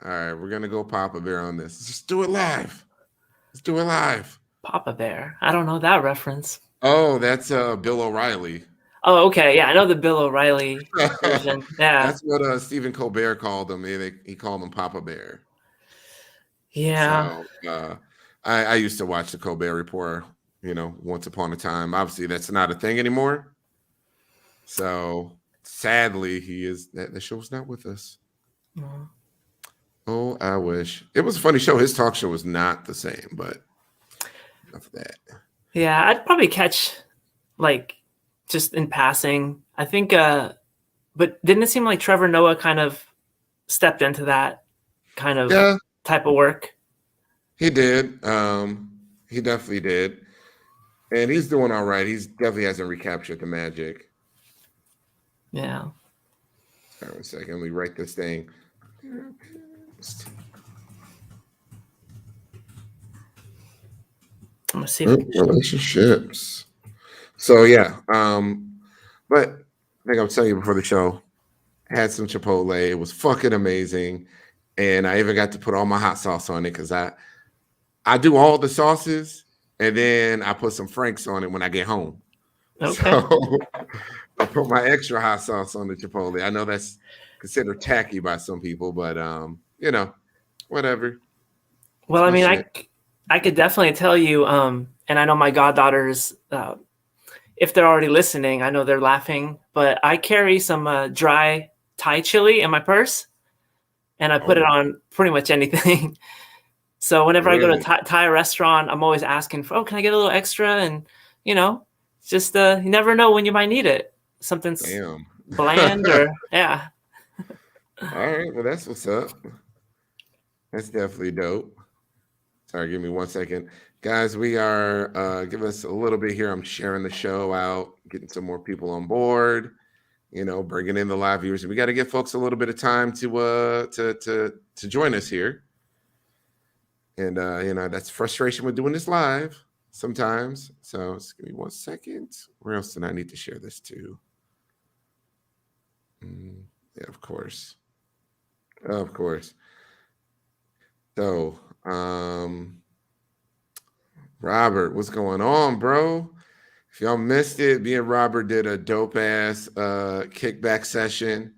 All right, we're gonna go Papa Bear on this. Let's just do it live. Let's do it live. Papa Bear. I don't know that reference. Oh, that's Bill O'Reilly. Oh, okay. Yeah, I know the Bill O'Reilly version. Yeah. That's what Stephen Colbert called him. He called him Papa Bear. Yeah. So I used to watch the Colbert Report, once upon a time. Obviously, that's not a thing anymore. So sadly, the show's not with us. Mm. Oh, I wish. It was a funny show. His talk show was not the same, but enough of that. Yeah, I'd probably catch like just in passing. I think but didn't it seem like Trevor Noah kind of stepped into that kind of Yeah, type of work? he did. He definitely did. And he's doing all right. He's definitely hasn't recaptured the magic. Yeah. Hold on a second. Let me write this thing. I'm gonna see if Relationships. So yeah. But I think I was telling you before the show, I had some Chipotle. It was fucking amazing. And I even got to put all my hot sauce on it because I do all the sauces and then I put some Franks on it when I get home. okay. So I put my extra hot sauce on the Chipotle. I know that's considered tacky by some people, but whatever. Well, It's I my mean, shit. I could definitely tell you, and I know my goddaughters, if they're already listening, I know they're laughing, but I carry some dry Thai chili in my purse, and I put it Oh, on pretty much anything. So whenever I go to a really? Thai restaurant, I'm always asking for, oh, can I get a little extra? And you know, it's just you never know when you might need it. Something's Damn. bland or yeah. All right. Well, that's what's up. That's definitely dope. Sorry, give me 1 second. Guys, we are give us a little bit here. I'm sharing the show out, getting some more people on board, bringing in the live viewers. And we got to give folks a little bit of time to join us here. And that's frustration with doing this live sometimes. So just give me 1 second. Where else did I need to share this to? Yeah, of course. Of course. So, Robert, what's going on, bro? If y'all missed it, me and Robert did a dope ass kickback session.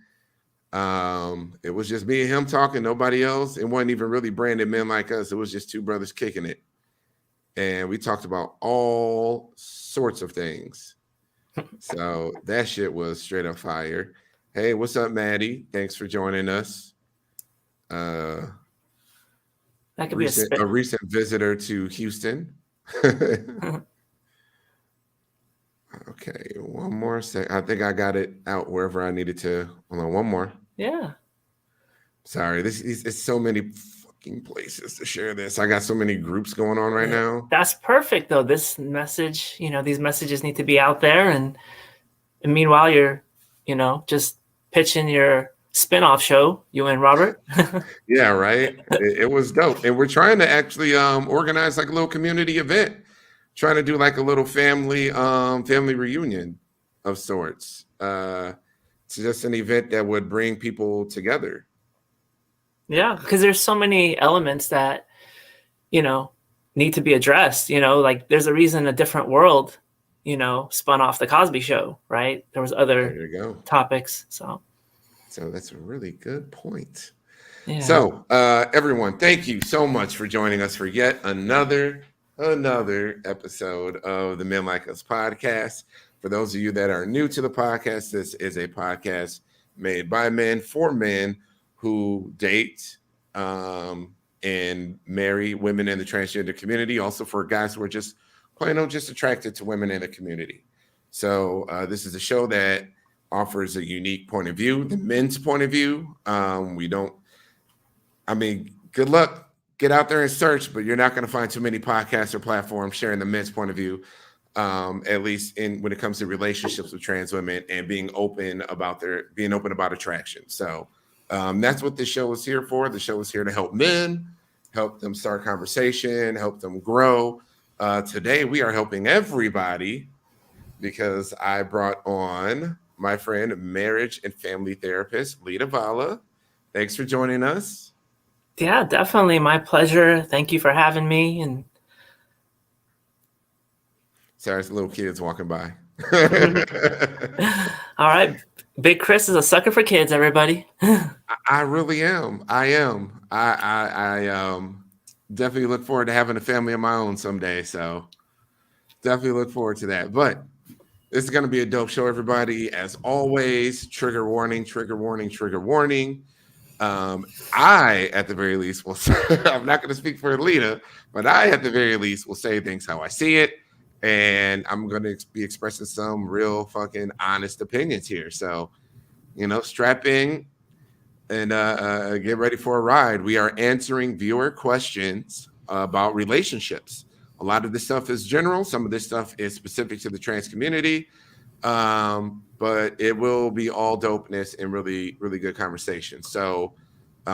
It was just me and him talking, nobody else. It wasn't even really branded men like us. It was just two brothers kicking it. And we talked about all sorts of things. So that shit was straight up fire. Hey, what's up, Maddie? Thanks for joining us. Uh That could be a recent spit. a recent visitor to Houston. Okay, one more sec. I think I got it out wherever I needed to. Hold on, one more. Yeah. Sorry, it's so many fucking places to share this. I got so many groups going on right now. That's perfect though. This message, these messages need to be out there, and meanwhile you're, just pitching your spin-off show, you and Robert. Yeah, right. It was dope, and we're trying to actually organize like a little community event. Trying to do like a little family reunion of sorts. It's just an event that would bring people together. Yeah, because there's so many elements that need to be addressed. Like there's a reason A Different World spun off the Cosby Show, right? There was other There you go. topics. So that's a really good point. yeah. So everyone, thank you so much for joining us for yet another episode of the Men Like Us podcast. For those of you that are new to the podcast, this is a podcast made by men for men who date and marry women in the transgender community. Also for guys who are just plain old just attracted to women in the community. So this is a show that offers a unique point of view, the men's point of view. Good luck. Get out there and search, but you're not going to find too many podcasts or platforms sharing the men's point of view, at least when it comes to relationships with trans women and being open about attraction. So that's what this show is here for. The show is here to help men, help them start conversation, help them grow. Today we are helping everybody because I brought on my friend, marriage and family therapist Lida Vala. Thanks for joining us. Yeah, definitely. My pleasure. Thank you for having me. And Sorry, it's little kids walking by. all right. Big Chris is a sucker for kids, everybody. I really am. I am. I definitely look forward to having a family of my own someday. So definitely look forward to that. But this is going to be a dope show, everybody. As always, trigger warning, trigger warning, trigger warning. I, at the very least, will say, I'm not going to speak for Lida, but I, at the very least, will say things how I see it. And I'm going to be expressing some real fucking honest opinions here. So, strap in and get ready for a ride. We are answering viewer questions about relationships. A lot of this stuff is general. Some of this stuff is specific to the trans community. But it will be all dopeness and really, really good conversation. So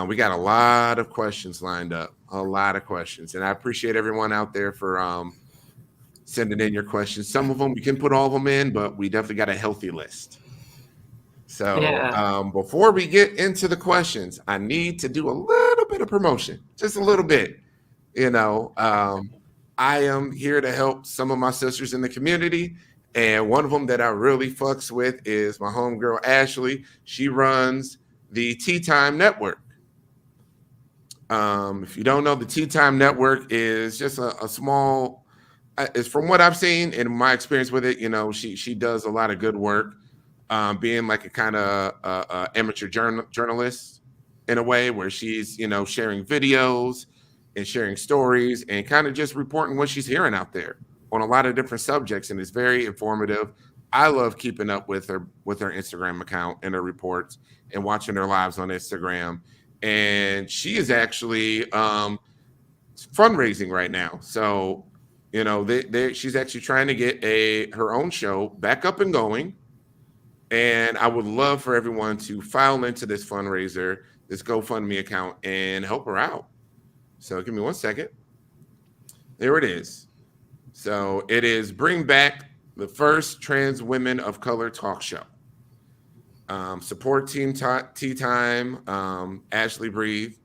we got a lot of questions lined up, a lot of questions. And I appreciate everyone out there for sending in your questions. Some of them, we can put all of them in, but we definitely got a healthy list. So before we get into the questions, I need to do a little bit of promotion, just a little bit. I am here to help some of my sisters in the community. And one of them that I really fucks with is my homegirl, Ashley. She runs the Tea Time Network. If you don't know, the Tea Time Network is just a small, it's from what I've seen and my experience with it, she does a lot of good work, being like a kind of amateur journalist in a way where she's, sharing videos and sharing stories and kind of just reporting what she's hearing out there on a lot of different subjects, and it's very informative. I love keeping up with her Instagram account and her reports and watching her lives on Instagram. And she is actually fundraising right now. So, she's actually trying to get her own show back up and going. And I would love for everyone to file into this fundraiser, this GoFundMe account, and help her out. So give me 1 second. There it is. So it is Bring Back the First Trans Women of Color Talk Show. Support Team Tea Time, Ashley Breathe,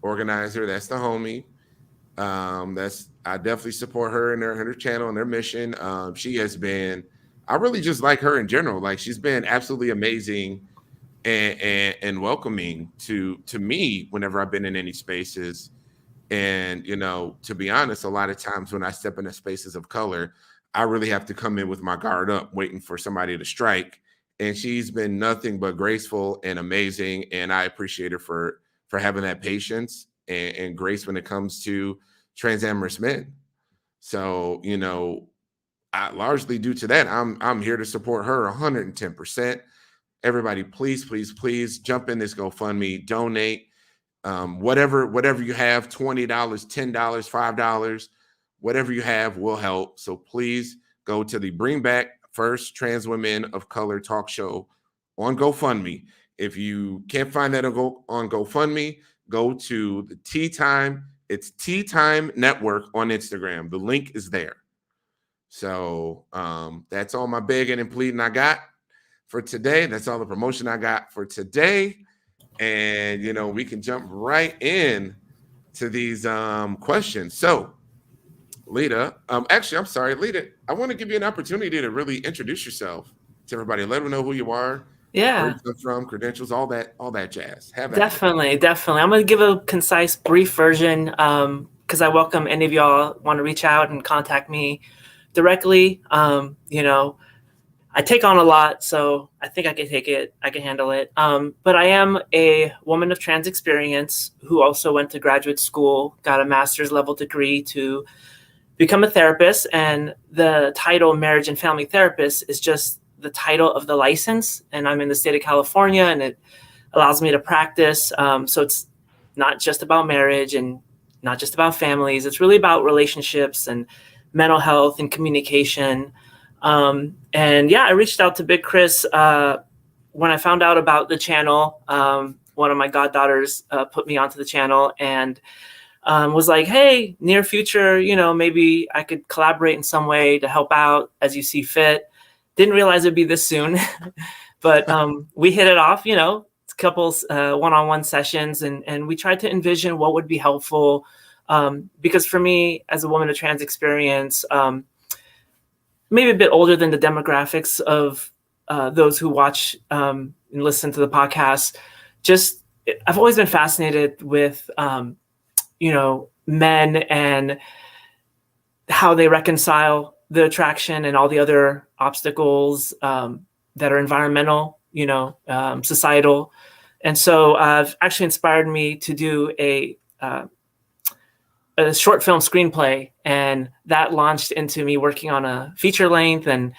organizer. That's the homie. I definitely support her and her channel and their mission. She has been, I really just like her in general. Like, she's been absolutely amazing and welcoming to me whenever I've been in any spaces. And, to be honest, a lot of times when I step into spaces of color, I really have to come in with my guard up, waiting for somebody to strike. And she's been nothing but graceful and amazing. And I appreciate her for having that patience and grace when it comes to trans amorous men. So, largely due to that, I'm here to support her 110%. Everybody, please, please, please jump in this GoFundMe, donate. Whatever you have, $20, $10, $5, whatever you have will help. So please go to the Bring Back First Trans Women of Color Talk Show on GoFundMe. If you can't find that on GoFundMe, go to the Tea Time. It's Tea Time Network on Instagram. The link is there. So that's all my begging and pleading I got for today. That's all the promotion I got for today. And, we can jump right in to these questions. So, Lida, actually, I'm sorry, Lida, I want to give you an opportunity to really introduce yourself to everybody. Let them know who you are. Yeah. Where you come from, credentials, all that jazz. Definitely. I'm going to give a concise, brief version because I welcome any of y'all want to reach out and contact me directly. I take on a lot, so I think I can take it. I can handle it. But I am a woman of trans experience who also went to graduate school, got a master's level degree to become a therapist. And the title Marriage and Family Therapist is just the title of the license. And I'm in the state of California, and it allows me to practice. So it's not just about marriage and not just about families. It's really about relationships and mental health and communication. I reached out to Big Chris when I found out about the channel. One of my goddaughters put me onto the channel and was like, hey, near future, maybe I could collaborate in some way to help out as you see fit. Didn't realize it'd be this soon, but we hit it off. It's couples one-on-one sessions, and we tried to envision what would be helpful. Because for me, as a woman of trans experience, maybe a bit older than the demographics of those who watch and listen to the podcast, I've always been fascinated with, men and how they reconcile the attraction and all the other obstacles that are environmental, societal. And so actually inspired me to do a short film screenplay, and that launched into me working on a feature length, and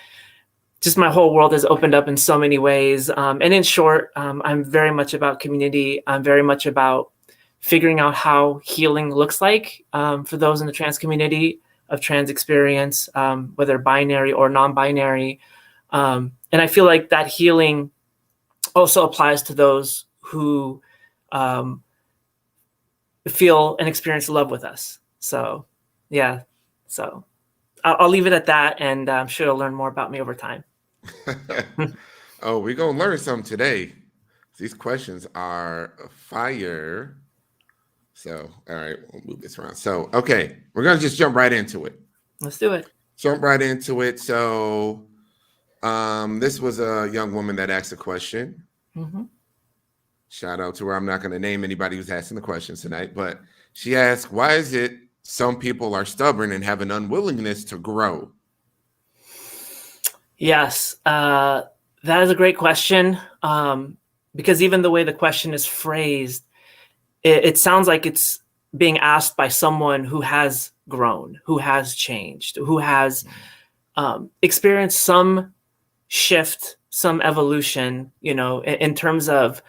just my whole world has opened up in so many ways. And in short, I'm very much about community. I'm very much about figuring out how healing looks like for those in the trans community of trans experience, whether binary or non-binary. And I feel like that healing also applies to those who feel and experience love with us. So, yeah. So I'll leave it at that, and I'm sure you'll learn more about me over time. Oh, we're going to learn something today. These questions are fire. So, all right, we'll move this around. So, okay, we're going to just jump right into it. Let's do it. Jump right into it. So, this was a young woman that asked a question. Mm-hmm. Shout out to her. I'm not going to name anybody who's asking the questions tonight, but she asked, why is it some people are stubborn and have an unwillingness to grow? Yes, that is a great question, because even the way the question is phrased, it sounds like it's being asked by someone who has grown, who has changed, who has experienced some shift, some evolution, in terms of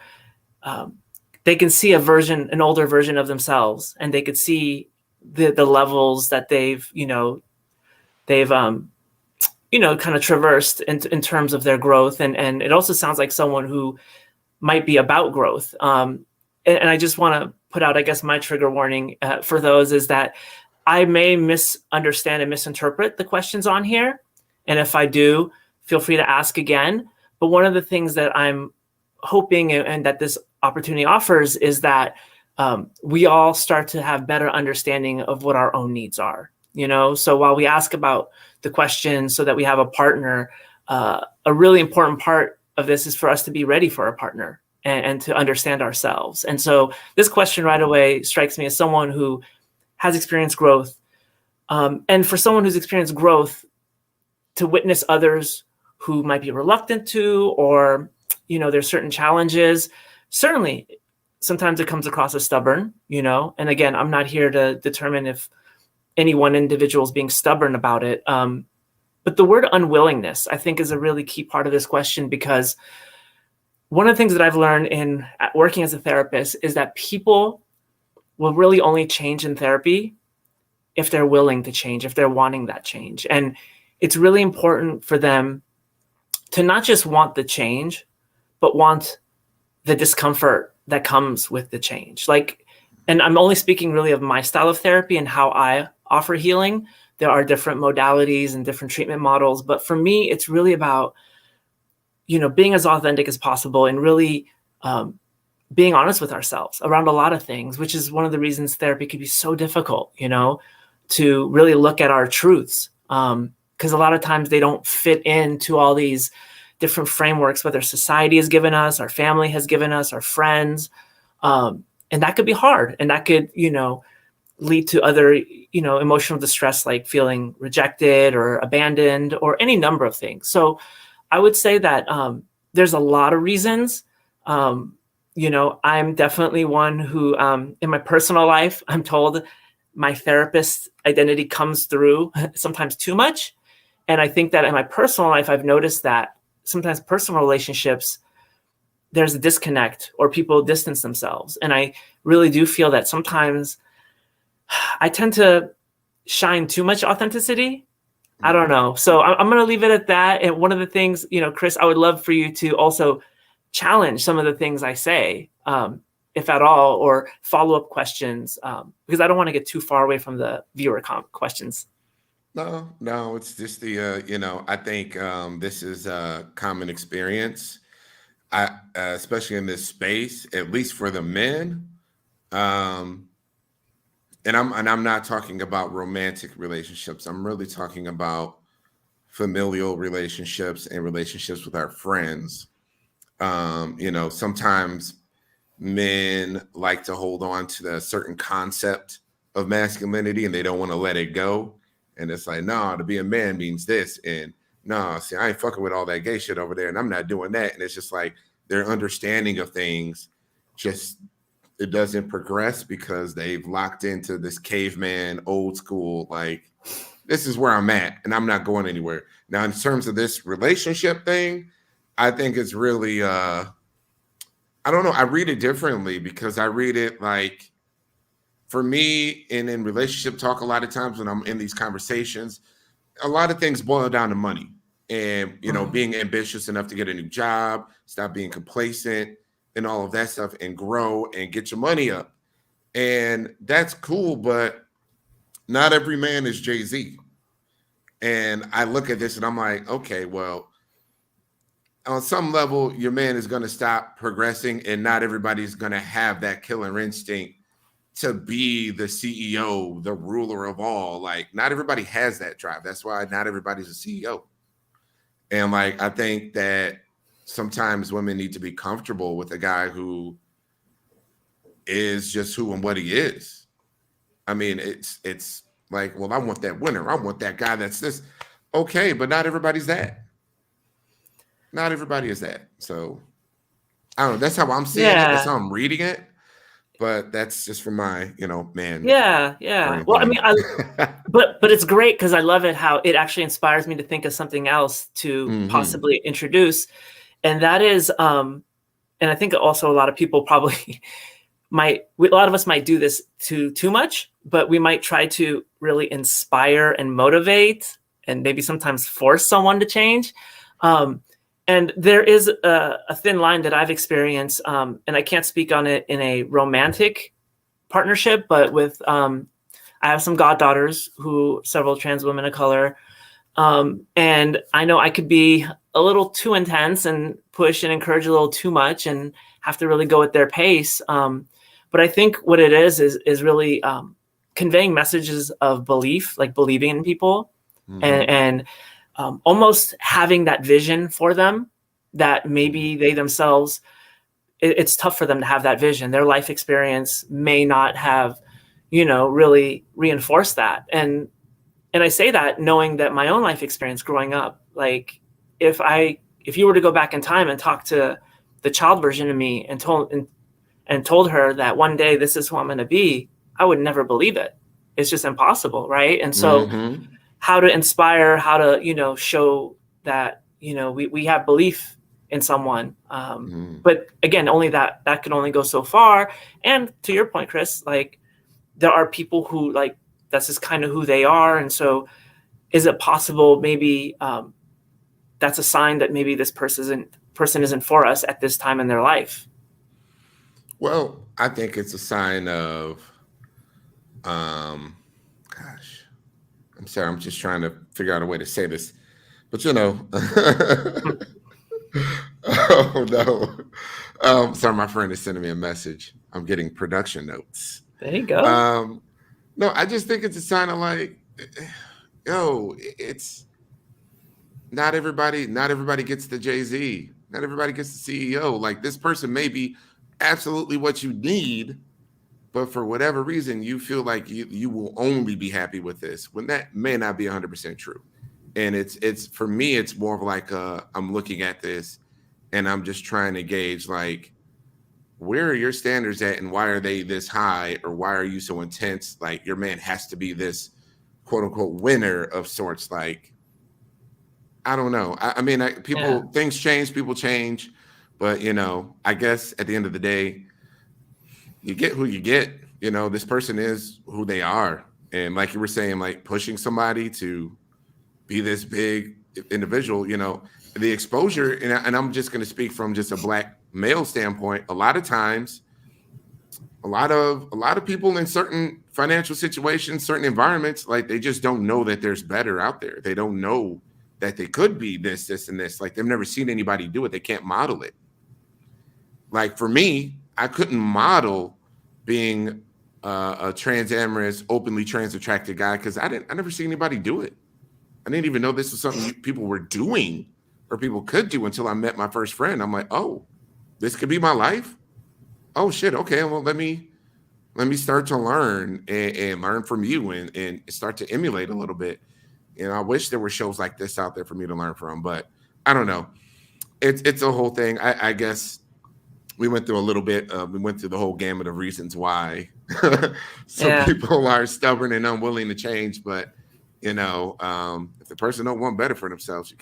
they can see an older version of themselves, and they could see the levels that they've kind of traversed in terms of their growth. And it also sounds like someone who might be about growth. And I just want to put out, I guess, my trigger warning for those is that I may misunderstand and misinterpret the questions on here. And if I do, feel free to ask again. But one of the things that I'm hoping and that this opportunity offers is that we all start to have better understanding of what our own needs are. So while we ask about the question so that we have a partner, a really important part of this is for us to be ready for a partner and to understand ourselves. And so this question right away strikes me as someone who has experienced growth. And for someone who's experienced growth, to witness others who might be reluctant to, or, there's certain challenges, certainly sometimes it comes across as stubborn, and again, I'm not here to determine if any one individual is being stubborn about it. But the word unwillingness, I think, is a really key part of this question, because one of the things that I've learned in working as a therapist is that people will really only change in therapy if they're willing to change, if they're wanting that change. And it's really important for them to not just want the change, but want the discomfort that comes with the change. And I'm only speaking really of my style of therapy and how I offer healing. There are different modalities and different treatment models, but for me, it's really about, being as authentic as possible and really being honest with ourselves around a lot of things, which is one of the reasons therapy can be so difficult, to really look at our truths. Because a lot of times they don't fit into all these different frameworks, whether society has given us, our family has given us, our friends. And that could be hard. And that could, lead to other, emotional distress, like feeling rejected or abandoned or any number of things. So I would say that there's a lot of reasons. I'm definitely one who, in my personal life, I'm told my therapist identity comes through sometimes too much. And I think that in my personal life, I've noticed that sometimes personal relationships, there's a disconnect or people distance themselves. And I really do feel that sometimes I tend to shine too much authenticity. I don't know. So I'm going to leave it at that. And one of the things, Chris, I would love for you to also challenge some of the things I say, if at all, or follow-up questions, because I don't want to get too far away from the viewer questions. No, it's just I think this is a common experience. especially in this space, at least for the men, and I'm not talking about romantic relationships. I'm really talking about familial relationships and relationships with our friends. Sometimes men like to hold on to the certain concept of masculinity and they don't want to let it go. And it's like, no, to be a man means this. And no, see, I ain't fucking with all that gay shit over there. And I'm not doing that. And it's just like their understanding of things it doesn't progress because they've locked into this caveman, old school, like, this is where I'm at and I'm not going anywhere. Now, in terms of this relationship thing, I think it's really, I don't know. I read it differently because I read it like, for me, and in relationship talk, a lot of times when I'm in these conversations, a lot of things boil down to money and, being ambitious enough to get a new job, stop being complacent and all of that stuff and grow and get your money up. And that's cool, but not every man is Jay-Z. And I look at this and I'm like, okay, well, on some level, your man is going to stop progressing and not everybody's going to have that killer instinct to be the CEO, the ruler of all. Like, not everybody has that drive. That's why not everybody's a CEO. And like, I think that sometimes women need to be comfortable with a guy who is just who and what he is. I mean, it's like, well, I want that winner. I want that guy that's this. Okay, but not everybody's that. Not everybody is that. So I don't know. That's how I'm seeing it. That's how I'm reading it. But that's just from my, man. Yeah. Well, I mean, but it's great because I love it how it actually inspires me to think of something else to possibly introduce. And that is, and I think also a lot of people probably a lot of us might do this too much, but we might try to really inspire and motivate and maybe sometimes force someone to change. And there is a thin line that I've experienced, and I can't speak on it in a romantic partnership, but with, I have some goddaughters several trans women of color. And I know I could be a little too intense and push and encourage a little too much and have to really go at their pace. But I think what it is really conveying messages of belief, like believing in people and almost having that vision for them that maybe they themselves, it's tough for them to have that vision. Their life experience may not have, really reinforced that. And I say that knowing that my own life experience growing up, like if you were to go back in time and talk to the child version of me and told her that one day this is who I'm going to be, I would never believe it. It's just impossible. Right. And so how to inspire, how to, show that, we have belief in someone. But again, only that can only go so far. And to your point, Chris, like there are people who like, that's just kind of who they are. And so is it possible maybe that's a sign that maybe this person isn't for us at this time in their life? Well, I think it's a sign of, I'm sorry, I'm just trying to figure out a way to say this, but oh no. Sorry, my friend is sending me a message. I'm getting production notes. There you go. No, I just think it's a sign of like, it's not everybody gets the Jay-Z. Not everybody gets the CEO. Like this person may be absolutely what you need, but for whatever reason, you feel like you will only be happy with this when that may not be 100% true. And it's for me, it's more of like I'm looking at this and I'm just trying to gauge like, where are your standards at and why are they this high or why are you so intense? Like your man has to be this quote unquote winner of sorts. Like, I don't know. I mean, things change, people change, but I guess at the end of the day, you get who you get. This person is who they are. And like you were saying, like pushing somebody to be this big individual, the exposure, and I'm just going to speak from just a Black male standpoint. A lot of times, a lot of people in certain financial situations, certain environments, like they just don't know that there's better out there. They don't know that they could be this, and this. Like they've never seen anybody do it. They can't model it. like for me, I couldn't model being a trans-amorous, openly trans-attracted guy because I never see anybody do it. I didn't even know this was something people were doing or people could do until I met my first friend. I'm like, oh, this could be my life. Oh shit. Okay. Well, let me start to learn and learn from you and start to emulate a little bit. I wish there were shows like this out there for me to learn from, but I don't know. It's a whole thing. I guess we went through a little bit. We went through the whole gamut of reasons why some people are stubborn and unwilling to change, but if the person don't want better for themselves, you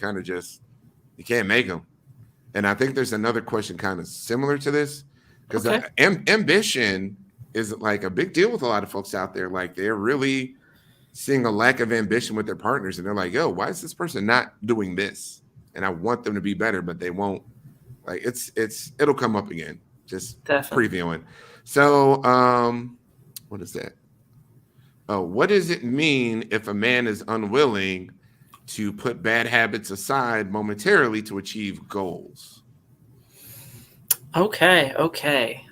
can't make them. And I think there's another question kind of similar to this because ambition is like a big deal with a lot of folks out there. Like they're really seeing a lack of ambition with their partners. And they're like, yo, why is this person not doing this? And I want them to be better, but they won't. Like it'll come up again. Just Definitely. previewing. So what is that? Oh, what does it mean if a man is unwilling to put bad habits aside momentarily to achieve goals? Okay.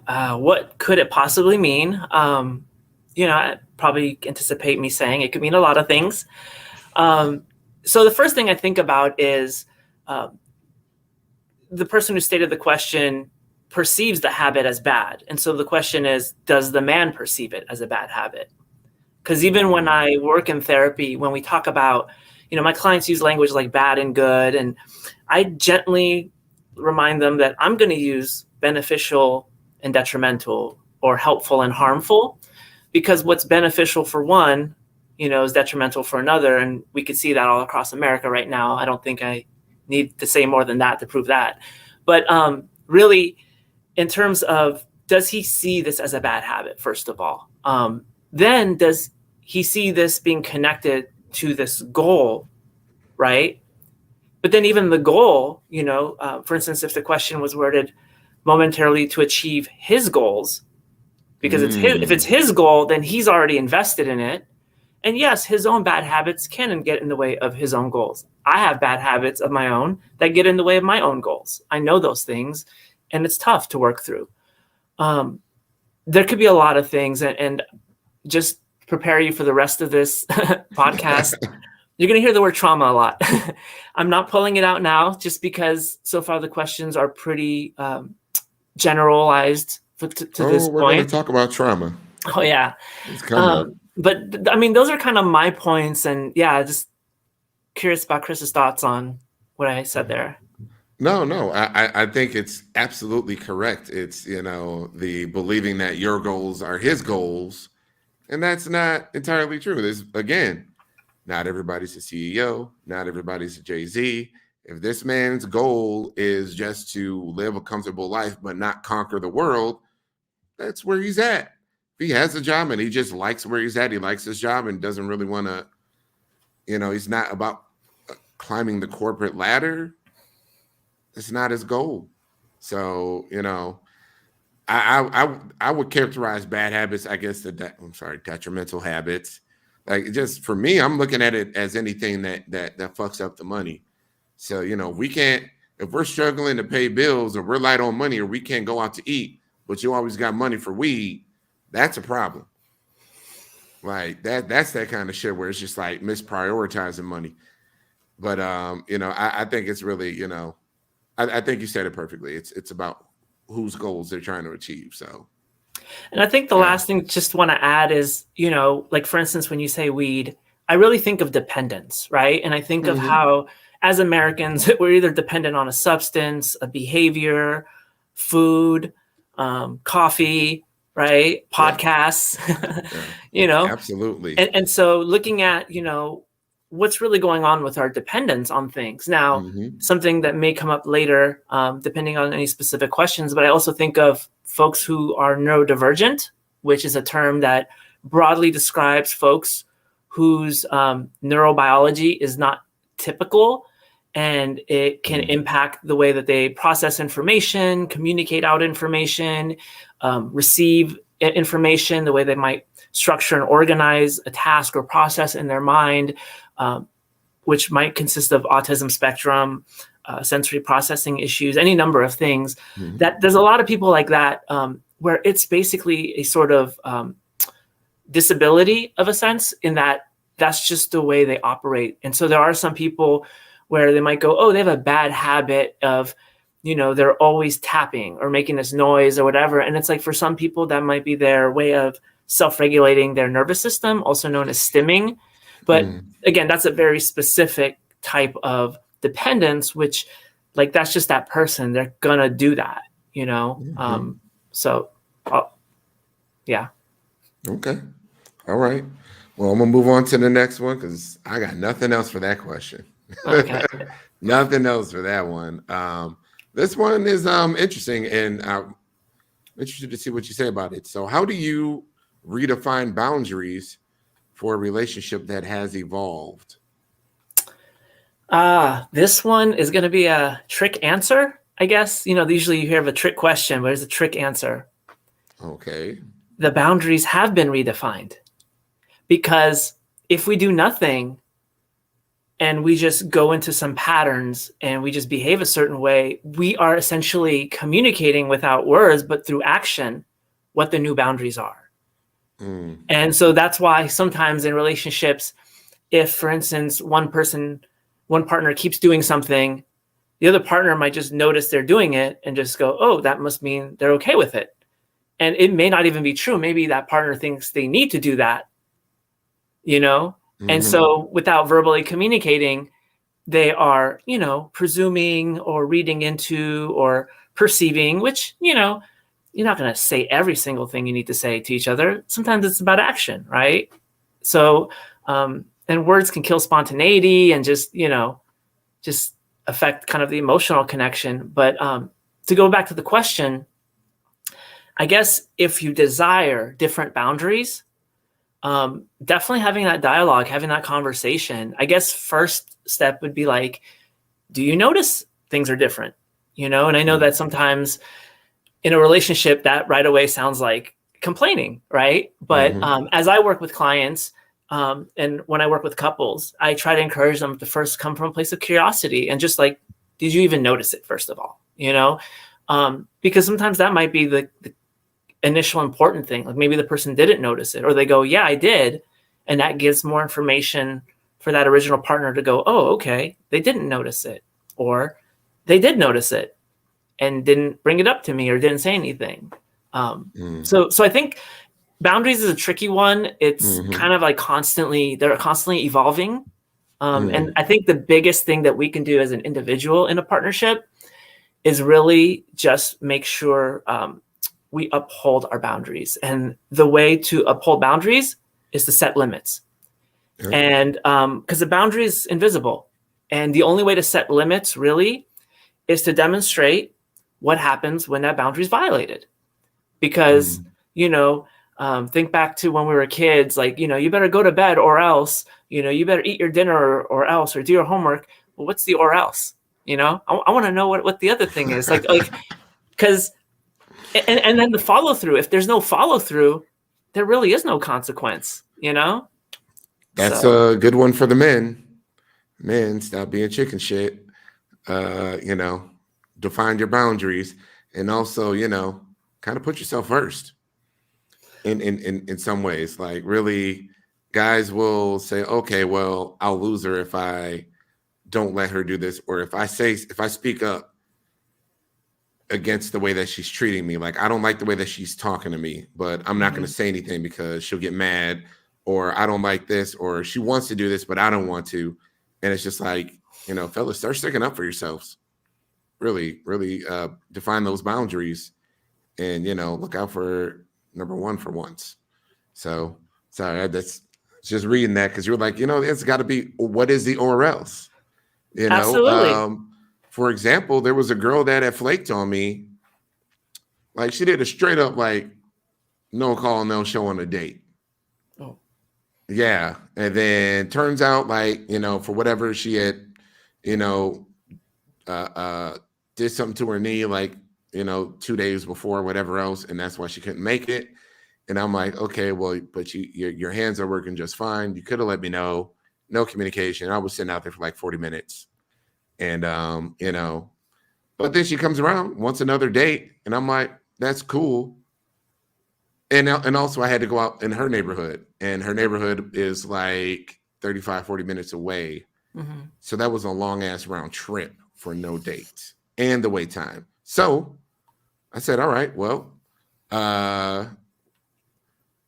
What could it possibly mean? I probably anticipate me saying it could mean a lot of things. So the first thing I think about is the person who stated the question perceives the habit as bad. And so the question is, does the man perceive it as a bad habit? Because even when I work in therapy, when we talk about, my clients use language like bad and good, and I gently remind them that I'm going to use beneficial and detrimental or helpful and harmful, because what's beneficial for one, is detrimental for another. And we could see that all across America right now. I don't think I need to say more than that to prove that. But really, in terms of, does he see this as a bad habit, first of all? Then does he see this being connected to this goal, right? But then even the goal, for instance, if the question was worded momentarily to achieve his goals, because if it's his goal, then he's already invested in it. And yes, his own bad habits can get in the way of his own goals. I have bad habits of my own that get in the way of my own goals. I know those things, and it's tough to work through. There could be a lot of things, and just prepare you for the rest of this podcast. You're going to hear the word trauma a lot. I'm not pulling it out now just because so far the questions are pretty generalized to this point. We're going to talk about trauma. Oh, yeah. It's coming up. But I mean, those are kind of my points. And yeah, just curious about Chris's thoughts on what I said there. No. I think it's absolutely correct. It's, the believing that your goals are his goals. And that's not entirely true. There's, again, not everybody's a CEO. Not everybody's a Jay-Z. If this man's goal is just to live a comfortable life but not conquer the world, that's where he's at. If he has a job and he just likes where he's at, he likes his job and doesn't really want to, he's not about climbing the corporate ladder. It's not his goal. So, I would characterize bad habits, I guess, detrimental habits. Like, just for me, I'm looking at it as anything that fucks up the money. So, if we're struggling to pay bills or we're light on money or we can't go out to eat, but you always got money for weed, that's a problem. Like that's that kind of shit where it's just like misprioritizing money. But I think it's really, I think you said it perfectly. It's about whose goals they're trying to achieve. So, and I think the last thing just want to add is, like for instance, when you say weed, I really think of dependence, right? And I think of how as Americans, we're either dependent on a substance, a behavior, food, coffee, right? Podcasts, Absolutely. And so looking at, what's really going on with our dependence on things. Now, something that may come up later, depending on any specific questions, but I also think of folks who are neurodivergent, which is a term that broadly describes folks whose neurobiology is not typical, and it can impact the way that they process information, communicate out information, receive information, the way they might structure and organize a task or process in their mind, which might consist of autism spectrum, sensory processing issues, any number of things. Mhm. That there's a lot of people like that, where it's basically a sort of disability of a sense, in that that's just the way they operate. And so there are some people where they might go, oh, they have a bad habit of, they're always tapping or making this noise or whatever. And it's like, for some people, that might be their way of self-regulating their nervous system, also known as stimming. But again, that's a very specific type of dependence, which, like, that's just that person. They're gonna do that, So, yeah. Okay. All right. Well, I'm gonna move on to the next one because I got nothing else for that question. Okay. Nothing else for that one. This one is interesting, and I'm interested to see what you say about it. So, how do you redefine boundaries for a relationship that has evolved? This one is going to be a trick answer, I guess. Usually you hear of a trick question, but there's a trick answer. Okay. The boundaries have been redefined, because if we do nothing and we just go into some patterns and we just behave a certain way, we are essentially communicating without words, but through action, what the new boundaries are. And so that's why sometimes in relationships, if, for instance, one partner keeps doing something, the other partner might just notice they're doing it and just go, oh, that must mean they're okay with it. And it may not even be true. Maybe that partner thinks they need to do that, And so without verbally communicating, they are, presuming or reading into or perceiving, which, you're not going to say every single thing you need to say to each other. Sometimes it's about action, right? So, and words can kill spontaneity and just affect kind of the emotional connection. But to go back to the question, I guess if you desire different boundaries, definitely having that dialogue, having that conversation. I guess first step would be like, do you notice things are different? And I know that sometimes in a relationship that right away sounds like complaining, right? But as I work with clients, and when I work with couples, I try to encourage them to first come from a place of curiosity and just like, did you even notice it, first of all? Because sometimes that might be the initial important thing. Like maybe the person didn't notice it, or they go, yeah, I did. And that gives more information for that original partner to go, oh, okay, they didn't notice it, or they did notice it and didn't bring it up to me or didn't say anything. So I think boundaries is a tricky one. It's kind of like they're constantly evolving. And I think the biggest thing that we can do as an individual in a partnership is really just make sure we uphold our boundaries. And the way to uphold boundaries is to set limits. Okay. And because the boundary is invisible. And the only way to set limits really is to demonstrate what happens when that boundary is violated. Because, think back to when we were kids, like, you better go to bed or else, you better eat your dinner or else, or do your homework. Well, what's the or else? I want to know what the other thing is. Like, because, and then the follow through, if there's no follow through, there really is no consequence, That's a good one for the men. Men, stop being chicken shit. Define your boundaries, and also, kind of put yourself first in some ways. Like, really, guys will say, okay, well, I'll lose her if I don't let her do this, or if I speak up against the way that she's treating me. Like, I don't like the way that she's talking to me, but I'm not going to say anything because she'll get mad, or I don't like this, or she wants to do this, but I don't want to. And it's just like, fellas, start sticking up for yourselves. Really, really define those boundaries, and look out for number one for once. So sorry, that's just reading that because you're like, it's got to be, what is the or else? Absolutely. For example, there was a girl that had flaked on me. Like, she did a straight up like no call, no show on a date. Oh. Yeah, and then turns out like for whatever she had, did something to her knee, like, 2 days before, whatever else. And that's why she couldn't make it. And I'm like, okay, well, but your hands are working just fine. You could have let me know. No communication. I was sitting out there for like 40 minutes. And, but then she comes around, wants another date. And I'm like, that's cool. And also I had to go out in her neighborhood, and her neighborhood is like 35, 40 minutes away. Mm-hmm. So that was a long ass round trip for no date and the wait time. So I said, all right, well, I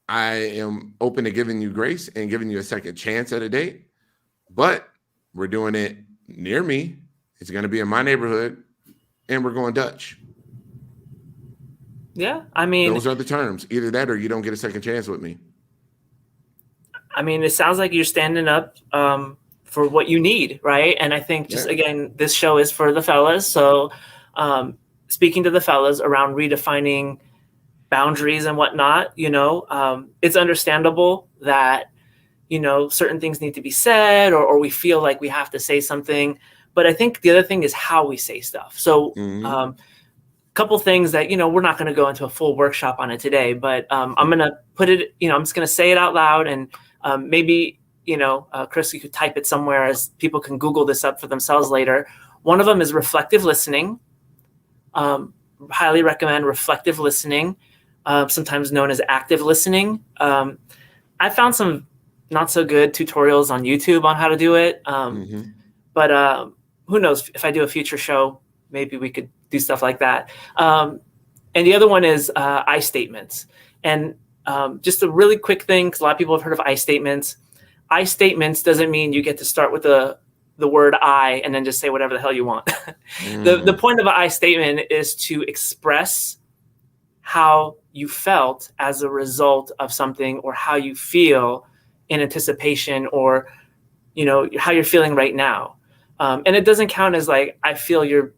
am open to giving you grace and giving you a second chance at a date, but we're doing it near me. It's going to be in my neighborhood, and we're going Dutch. Yeah, I mean, those are the terms. Either that or you don't get a second chance with me. I mean, it sounds like you're standing up for what you need, right? And I think just, again, this show is for the fellas. So speaking to the fellas around redefining boundaries and whatnot, it's understandable that, certain things need to be said, or we feel like we have to say something. But I think the other thing is how we say stuff. So couple things that, we're not going to go into a full workshop on it today, but I'm going to put it, I'm just going to say it out loud, and maybe, Chris, you could type it somewhere as people can Google this up for themselves later. One of them is reflective listening. Highly recommend reflective listening, sometimes known as active listening. I found some not so good tutorials on YouTube on how to do it. But who knows, if I do a future show, maybe we could do stuff like that. And the other one is I statements. And just a really quick thing, because a lot of people have heard of I statements. I statements doesn't mean you get to start with the word I and then just say whatever the hell you want. The point of an I statement is to express how you felt as a result of something, or how you feel in anticipation, or how you're feeling right now. And it doesn't count as like, I feel you're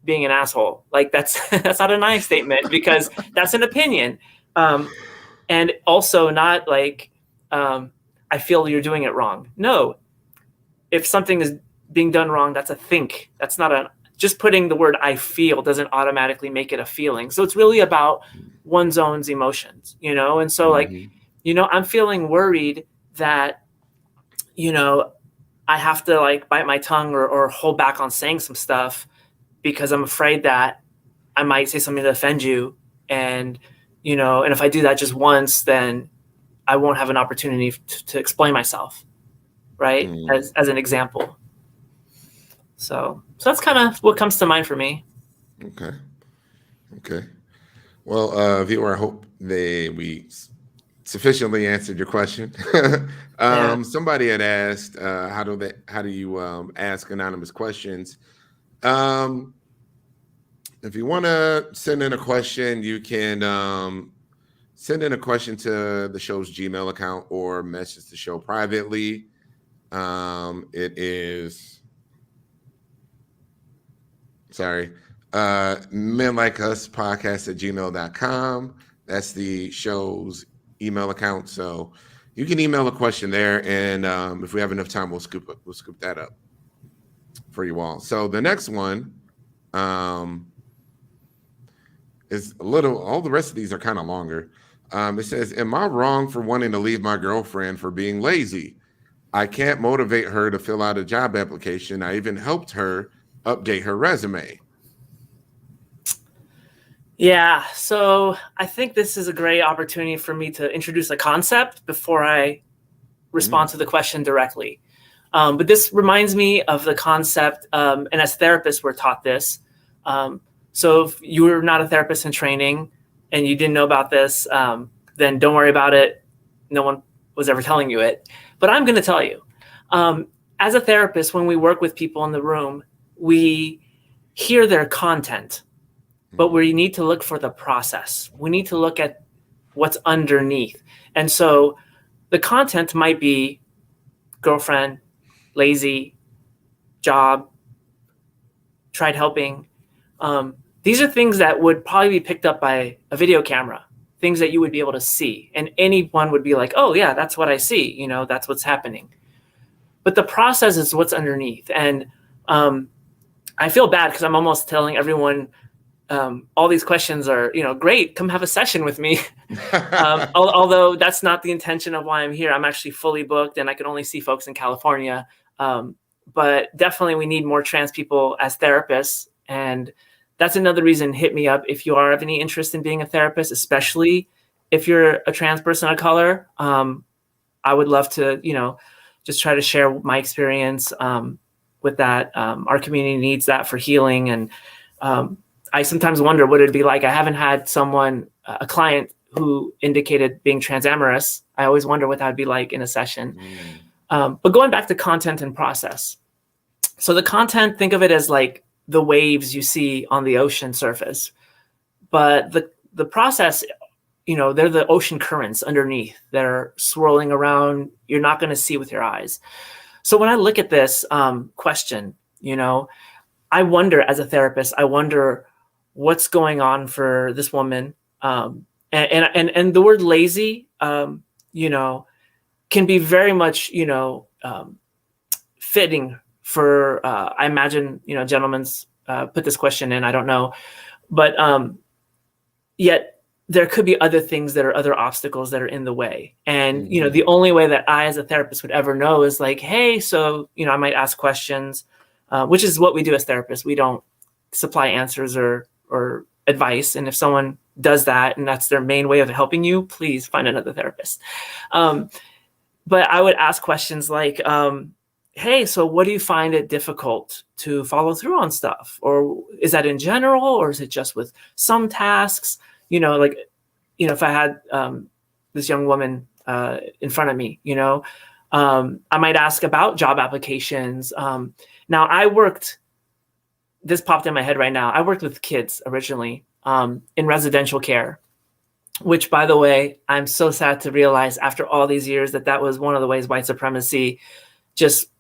being an asshole. Like that's not an I statement, because that's an opinion. And also not like, I feel you're doing it wrong. No, if something is being done wrong, that's a think. That's not just putting the word I feel doesn't automatically make it a feeling. So it's really about one's own emotions, And so like, I'm feeling worried that, I have to like bite my tongue or hold back on saying some stuff, because I'm afraid that I might say something to offend you. And, and if I do that just once, then I won't have an opportunity to explain myself. Right. As an example. So that's kind of what comes to mind for me. Okay. Well, viewer, I hope we sufficiently answered your question. Somebody had asked, how do you ask anonymous questions? If you want to send in a question, you can send in a question to the show's Gmail account or message the show privately. It is, menlikeuspodcast@gmail.com. That's the show's email account. So you can email a question there, and if we have enough time, we'll scoop that up for you all. So the next one is all the rest of these are kind of longer. It says, am I wrong for wanting to leave my girlfriend for being lazy? I can't motivate her to fill out a job application. I even helped her update her resume. Yeah, so I think this is a great opportunity for me to introduce a concept before I respond to the question directly. But this reminds me of the concept, and as therapists, we're taught this. So if you were not a therapist in training and you didn't know about this, then don't worry about it. No one was ever telling you it. But I'm going to tell you. As a therapist, when we work with people in the room, we hear their content, but we need to look for the process. We need to look at what's underneath. And so the content might be girlfriend, lazy, job, tried helping. These are things that would probably be picked up by a video camera, things that you would be able to see. And anyone would be like, oh yeah, that's what I see. That's what's happening. But the process is what's underneath. And I feel bad because I'm almost telling everyone, all these questions are, great, come have a session with me. Although that's not the intention of why I'm here. I'm actually fully booked and I can only see folks in California but definitely we need more trans people as therapists. And that's another reason, hit me up if you are of any interest in being a therapist, especially if you're a trans person of color. I would love to, just try to share my experience with that. Our community needs that for healing. And I sometimes wonder what it'd be like. I haven't had a client who indicated being transamorous. I always wonder what that would be like in a session. But going back to content and process. So the content, think of it as like the waves you see on the ocean surface. But the process, they're the ocean currents underneath. They're swirling around. You're not going to see with your eyes. So when I look at this question, I wonder, as a therapist, what's going on for this woman. And the word lazy, can be very much, fitting for, I imagine, gentlemen's put this question in, I don't know, but yet there could be other things that are other obstacles that are in the way. And, the only way that I, as a therapist, would ever know is like, hey, so, I might ask questions, which is what we do as therapists. We don't supply answers or advice. And if someone does that and that's their main way of helping you, please find another therapist. But I would ask questions like, hey, so what do you find it difficult to follow through on stuff? Or is that in general, or is it just with some tasks? If I had this young woman in front of me, I might ask about job applications. Now this popped in my head right now. I worked with kids originally in residential care, which, by the way, I'm so sad to realize after all these years that was one of the ways white supremacy just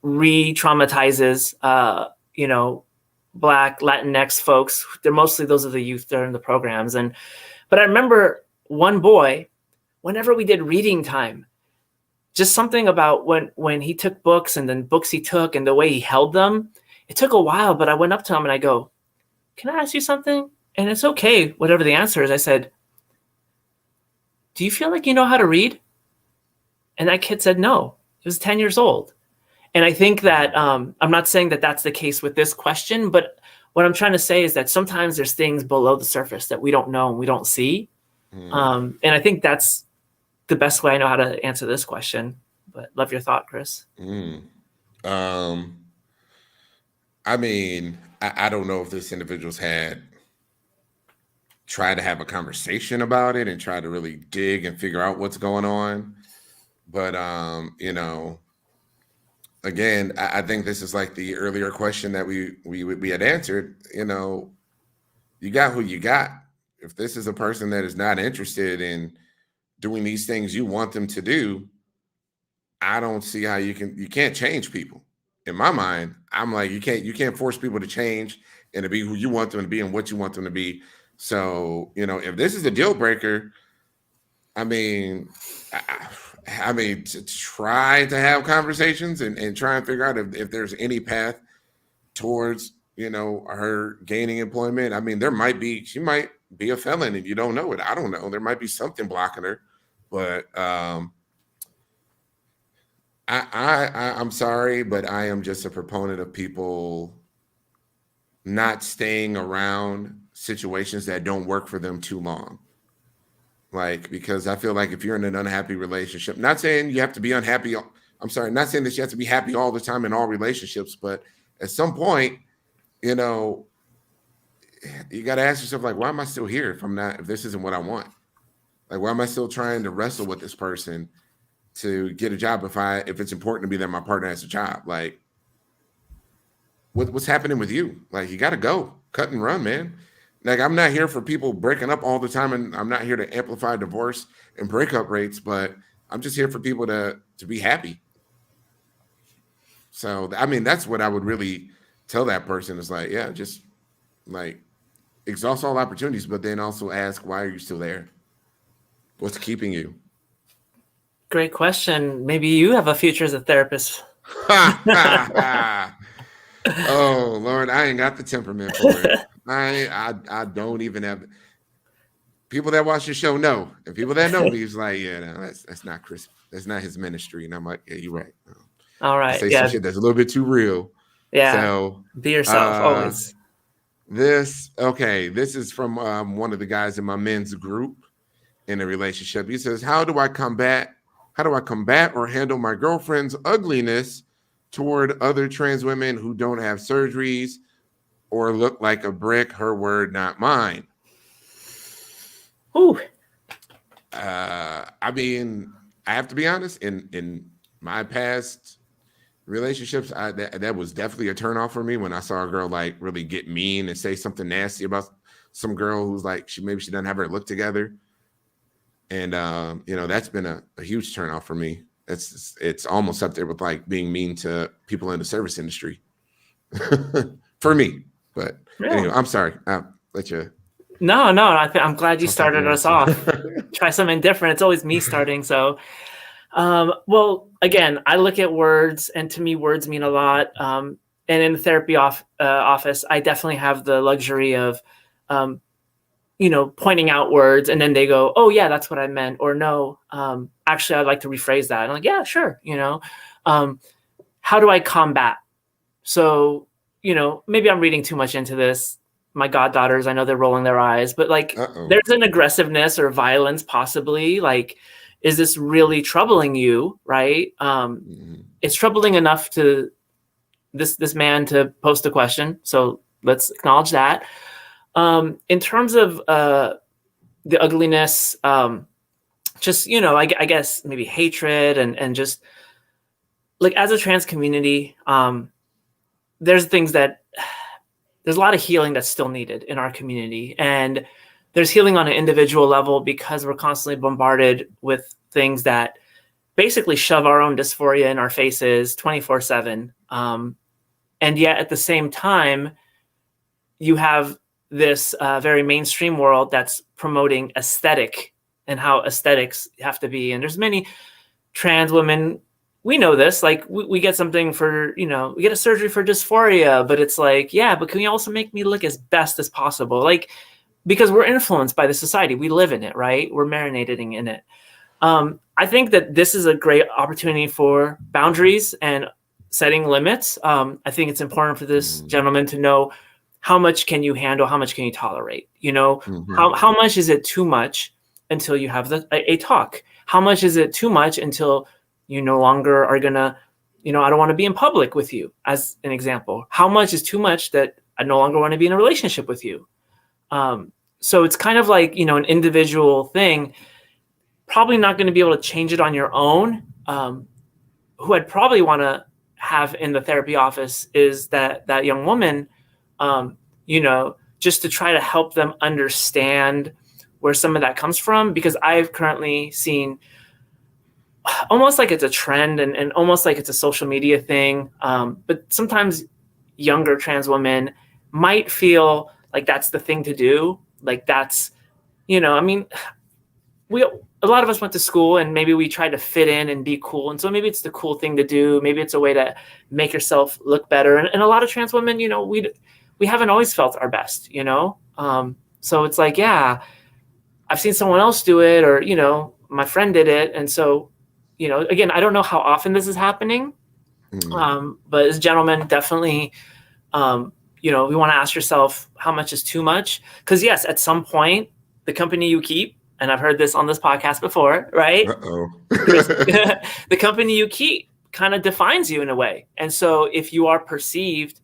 re-traumatizes, Black, Latinx folks. Those are the youth that are in the programs. But I remember one boy, whenever we did reading time, just something about when he took books and then books he took and the way he held them, it took a while, but I went up to him and I go, can I ask you something? And it's okay, whatever the answer is. I said, do you feel like you know how to read? And that kid said, no. He was 10 years old. And I think that I'm not saying that that's the case with this question, but what I'm trying to say is that sometimes there's things below the surface that we don't know and we don't see. And I think that's the best way I know how to answer this question. But love your thought, Chris. I don't know if this individual's tried to have a conversation about it and try to really dig and figure out what's going on. But, again, I think this is like the earlier question that we had answered. You got who you got. If this is a person that is not interested in doing these things you want them to do, I don't see how you can't change people. In my mind, I'm like, you can't force people to change and to be who you want them to be and what you want them to be. So, if this is a deal breaker, to try to have conversations and try and figure out if there's any path towards, her gaining employment. She might be a felon and you don't know it. I don't know. There might be something blocking her, but I'm sorry, but I am just a proponent of people not staying around situations that don't work for them too long. Because I feel like if you're in an unhappy relationship, not saying you have to be unhappy. I'm sorry, not saying that you have to be happy all the time in all relationships, but at some point, you got to ask yourself, why am I still here if this isn't what I want? Why am I still trying to wrestle with this person to get a job if it's important to me that my partner has a job? What's happening with you? You got to go, cut and run, man. I'm not here for people breaking up all the time, and I'm not here to amplify divorce and breakup rates, but I'm just here for people to be happy. So, that's what I would really tell that person is just exhaust all opportunities, but then also ask, why are you still there? What's keeping you? Great question. Maybe you have a future as a therapist. Oh, Lord, I ain't got the temperament for it. I don't even have. People that watch the show know, and people that know me is that's not Chris. That's not his ministry. And I'm like, yeah, you're right. All I right. say some Yeah. shit that's a little bit too real. Yeah. So Be yourself uh, always. this is from one of the guys in my men's group in a relationship. He says, how do I combat or handle my girlfriend's ugliness toward other trans women who don't have surgeries or look like a brick? Her word, not mine. Ooh. I mean, I have to be honest, in my past relationships, that was definitely a turnoff for me when I saw a girl like really get mean and say something nasty about some girl who's like she doesn't have her look together. And that's been a huge turnoff for me. It's almost up there with like being mean to people in the service industry for me. But Yeah. anyway, I'm sorry. I'll let you. No. I'm glad you started us off. Try something different. It's always me starting. So, well, again, I look at words, and to me, words mean a lot. And in the therapy office, I definitely have the luxury of, pointing out words, and then they go, "Oh yeah, that's what I meant," or "No, actually, I'd like to rephrase that." And I'm like, "Yeah, sure." How do I combat? So, maybe I'm reading too much into this. My goddaughters, I know they're rolling their eyes, but like there's an aggressiveness or violence possibly. Like, is this really troubling you? Right? It's troubling enough to this man to post a question. So let's acknowledge that. In terms of the ugliness, just, I guess maybe hatred and just like as a trans community, there's a lot of healing that's still needed in our community. And there's healing on an individual level because we're constantly bombarded with things that basically shove our own dysphoria in our faces 24/7. And yet at the same time, you have this very mainstream world that's promoting aesthetic and how aesthetics have to be. And there's many trans women, we know this, like we get something for, we get a surgery for dysphoria, but it's like, yeah, but can you also make me look as best as possible? Like, because we're influenced by the society, we live in it, right? We're marinating in it. I think that this is a great opportunity for boundaries and setting limits. I think it's important for this gentleman to know how much can you handle, how much can you tolerate? How much is it too much until you have a talk? How much is it too much until you no longer are gonna, I don't want to be in public with you, as an example. How much is too much that I no longer want to be in a relationship with you? So it's kind of like, an individual thing. Probably not going to be able to change it on your own. Who I'd probably want to have in the therapy office is that young woman, just to try to help them understand where some of that comes from, because I've currently seen almost like it's a trend and almost like it's a social media thing. But sometimes younger trans women might feel like that's the thing to do. Like that's, a lot of us went to school and maybe we tried to fit in and be cool. And so maybe it's the cool thing to do. Maybe it's a way to make yourself look better. And a lot of trans women, we haven't always felt our best, So it's like, yeah, I've seen someone else do it, or, my friend did it. And so, again, I don't know how often this is happening. But as gentlemen, definitely, we want to ask yourself how much is too much? Because yes, at some point, the company you keep, and I've heard this on this podcast before, right? The company you keep kind of defines you in a way. And so if you are perceived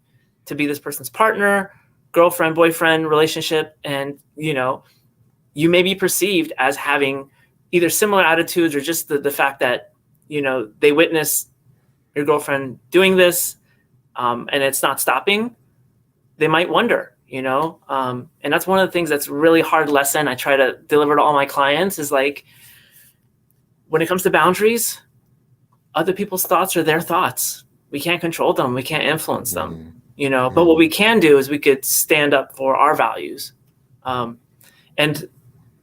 to be this person's partner, girlfriend, boyfriend relationship, and, you may be perceived as having either similar attitudes or just the fact that, they witness your girlfriend doing this and it's not stopping, they might wonder, and that's one of the things that's really hard lesson I try to deliver to all my clients is like, when it comes to boundaries, other people's thoughts are their thoughts. We can't control them. We can't influence them, but what we can do is we could stand up for our values. And,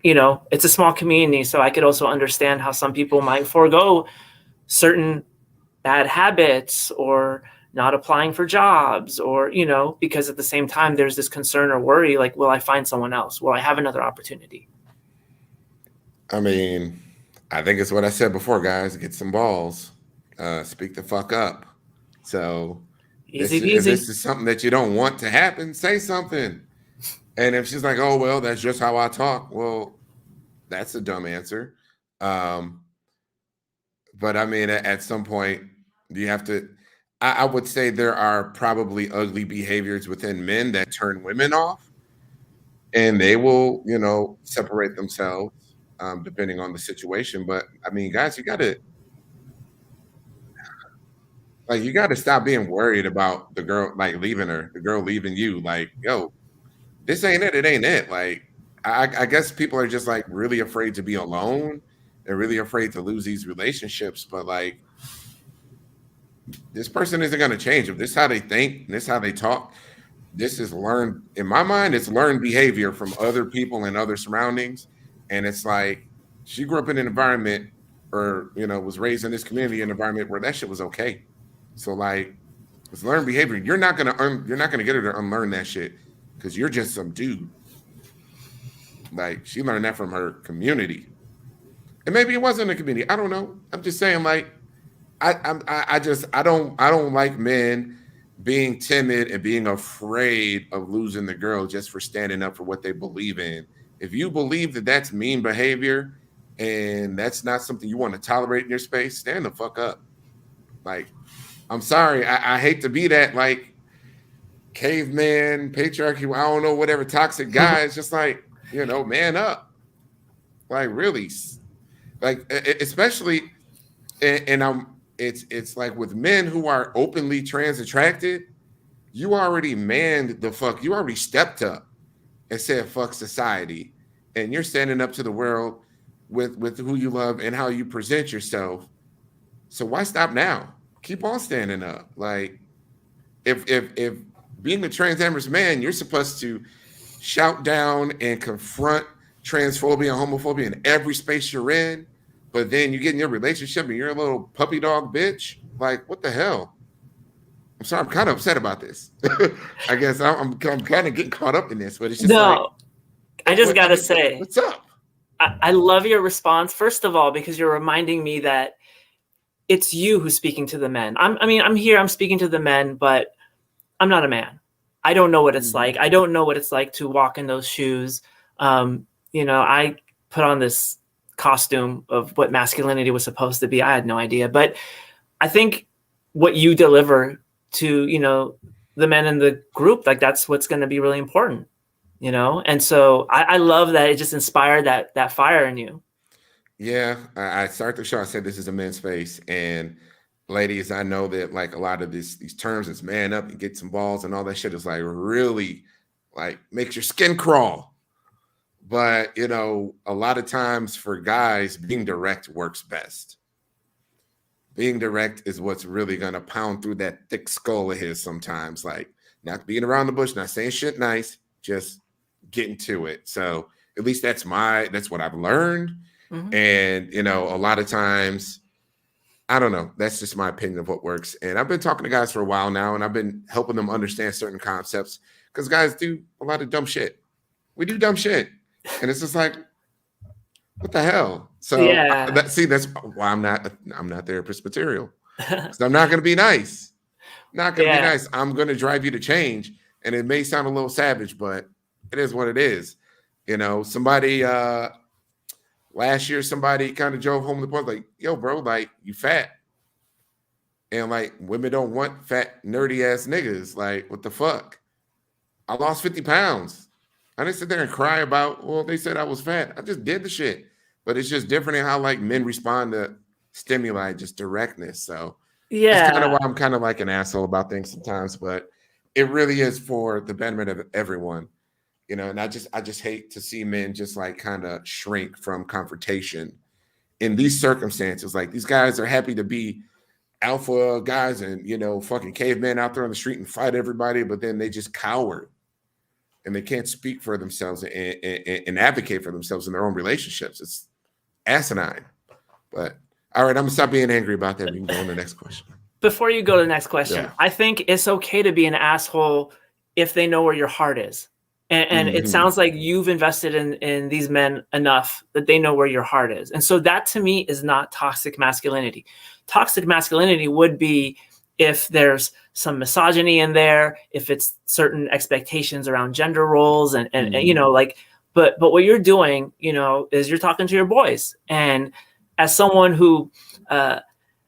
it's a small community, so I could also understand how some people might forego certain bad habits or not applying for jobs or, because at the same time, there's this concern or worry, like, will I find someone else? Will I have another opportunity? I mean, I think it's what I said before, guys, get some balls. speak the fuck up. So Easy if peasy. this is something that you don't want to happen, say something. And if she's like, oh, well, that's just how I talk. Well, that's a dumb answer. But I mean, at some point, you have to. I would say there are probably ugly behaviors within men that turn women off, and they will, separate themselves depending on the situation. But I mean, guys, you got to stop being worried about the girl like leaving her, the girl leaving you. Like, yo, this ain't it. It ain't it. Like, I guess people are just like really afraid to be alone. They're really afraid to lose these relationships. But like, this person isn't going to change. If this is how they think, this is how they talk, this is learned. In my mind, it's learned behavior from other people and other surroundings. And it's like she grew up in an environment or, was raised in this community environment where that shit was okay. So like, it's learned behavior. You're not gonna get her to unlearn that shit because you're just some dude. Like she learned that from her community, and maybe it wasn't a community. I don't know. I'm just saying, like, I don't like men being timid and being afraid of losing the girl just for standing up for what they believe in. If you believe that that's mean behavior and that's not something you want to tolerate in your space, stand the fuck up. Like, I'm sorry. I hate to be that like caveman, patriarchy, I don't know, whatever toxic guy. It's just like, man up. Like really. Like especially and it's like with men who are openly trans attracted, you already manned the fuck. You already stepped up and said fuck society. And you're standing up to the world with who you love and how you present yourself. So why stop now? Keep on standing up. Like if being a trans man, you're supposed to shout down and confront transphobia and homophobia in every space you're in, but then you get in your relationship and you're a little puppy dog bitch. Like, what the hell? I'm sorry, I'm kind of upset about this. I guess I'm kind of getting caught up in this, but it's just I just gotta say, what's up? I love your response, first of all, because you're reminding me that it's you who's speaking to the men. I'm here, I'm speaking to the men, but I'm not a man. I don't know what it's like. I don't know what it's like to walk in those shoes. I put on this costume of what masculinity was supposed to be. I had no idea. But I think what you deliver to, the men in the group, like that's what's going to be really important, And so I love that it just inspired that fire in you. Yeah, I started the show. I said this is a men's space, and ladies, I know that like a lot of these terms is man up and get some balls and all that shit is like really like makes your skin crawl. But a lot of times for guys, being direct works best. Being direct is what's really gonna pound through that thick skull of his sometimes. Like not being around the bush, not saying shit nice, just getting to it. So at least that's what I've learned. Mm-hmm. And a lot of times, I don't know, that's just my opinion of what works. And I've been talking to guys for a while now, and I've been helping them understand certain concepts because guys do a lot of dumb shit. We do dumb shit, and it's just like, what the hell? So yeah. That's why I'm not therapist material. So I'm not going to be nice. Not going to be nice. I'm going to drive you to change, and it may sound a little savage, but it is what it is. Somebody. Last year, somebody kind of drove home the point like, yo, bro, like, you fat. And, like, women don't want fat, nerdy-ass niggas. Like, what the fuck? I lost 50 pounds. I didn't sit there and cry about, well, they said I was fat. I just did the shit. But it's just different in how, like, men respond to stimuli, just directness. So, that's kind of why I'm kind of like an asshole about things sometimes. But it really is for the betterment of everyone. And I just hate to see men just like kind of shrink from confrontation in these circumstances. Like these guys are happy to be alpha guys and, fucking cavemen out there on the street and fight everybody, but then they just cower and they can't speak for themselves and advocate for themselves in their own relationships. It's asinine. But all right, I'm gonna stop being angry about that. We can go on to the next question. Before you go to the next question, I think it's okay to be an asshole if they know where your heart is. And it sounds like you've invested in these men enough that they know where your heart is. And so that to me is not toxic masculinity. Toxic masculinity would be if there's some misogyny in there, if it's certain expectations around gender roles and you know, like, but what you're doing, you know, is you're talking to your boys. And as someone who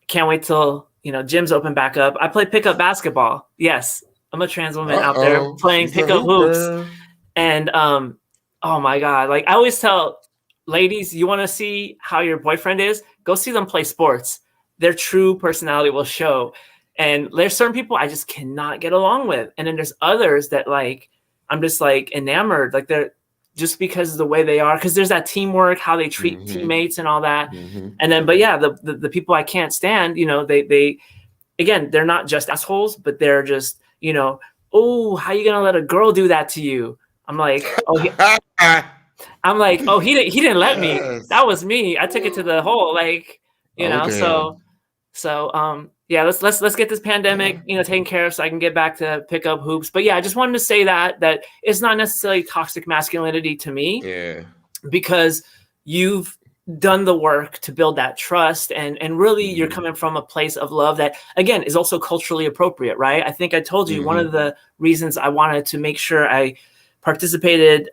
can't wait till, you know, gyms open back up, I play pickup basketball. Yes, I'm a trans woman out there playing pickup hoops. And oh my God, like I always tell ladies, you want to see how your boyfriend is? Go see them play sports. Their true personality will show. And there's certain people I just cannot get along with. And then there's others that like, I'm just like enamored, like they're just because of the way they are, because there's that teamwork, how they treat teammates and all that. And then, but yeah, the people I can't stand, you know, they again, they're not just assholes, but they're just, you know, oh, how you gonna let a girl do that to you? I'm like, oh, he didn't let me. That was me. I took it to the hole, like, you know. So yeah, let's get this pandemic, you know, taken care of so I can get back to pick up hoops. But yeah, I just wanted to say that it's not necessarily toxic masculinity to me. Yeah. Because you've done the work to build that trust and really you're coming from a place of love that again is also culturally appropriate, right? I think I told you one of the reasons I wanted to make sure I participated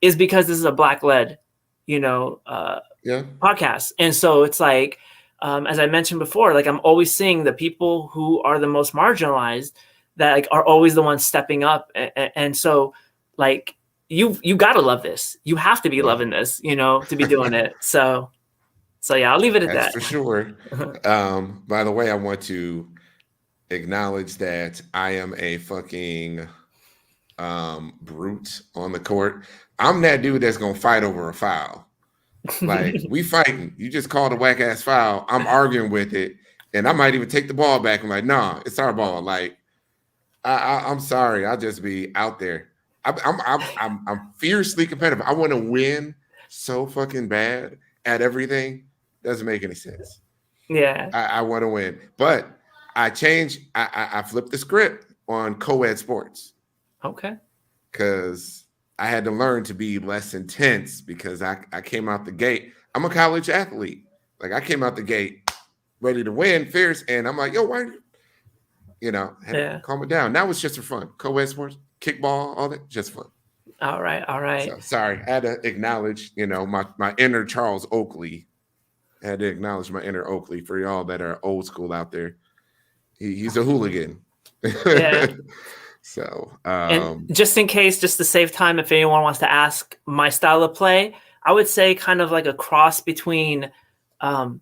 is because this is a Black-led, you know, podcast. And so it's like, as I mentioned before, like I'm always seeing the people who are the most marginalized that like are always the ones stepping up. And so like, you got to love this. You have to be loving this, you know, to be doing it. So yeah, I'll leave it at that. For sure. By the way, I want to acknowledge that I am a fucking brute on the court. I'm that dude that's gonna fight over a foul. Like we fighting. You just called a whack ass foul. I'm arguing with it, and I might even take the ball back. I'm like, nah, it's our ball. Like, I'm sorry. I'll just be out there. I'm fiercely competitive. I want to win so fucking bad at everything. Doesn't make any sense. Yeah. I want to win, but I changed. I flipped the script on co-ed sports. Okay. Because I had to learn to be less intense because I came out the gate. I'm a college athlete. Like I came out the gate ready to win, fierce, and I'm like, yo, why? You know, had to calm it down. Now it's just for fun. Co-ed sports, kickball, all that, just fun. All right. So, sorry, I had to acknowledge, you know, my inner Charles Oakley. I had to acknowledge my inner Oakley for y'all that are old school out there. He's a hooligan. Yeah. So, and just in case, just to save time, if anyone wants to ask my style of play, I would say kind of like a cross between Allen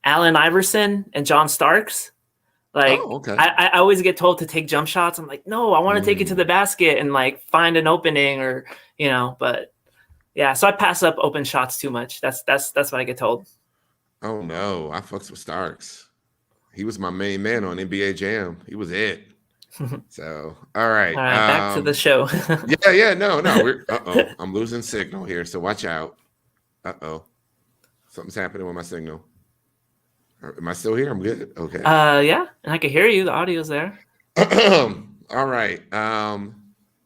Iverson and John Starks. Like, I always get told to take jump shots. I'm like, no, I want to take it to the basket and like find an opening or, you know, but yeah. So I pass up open shots too much. That's what I get told. Oh no, I fucks with Starks. He was my main man on NBA Jam. He was it. So, all right. Back to the show. yeah. No. I'm losing signal here. So watch out. Something's happening with my signal. Am I still here? I'm good. Okay. Yeah, and I can hear you. The audio's there. All right.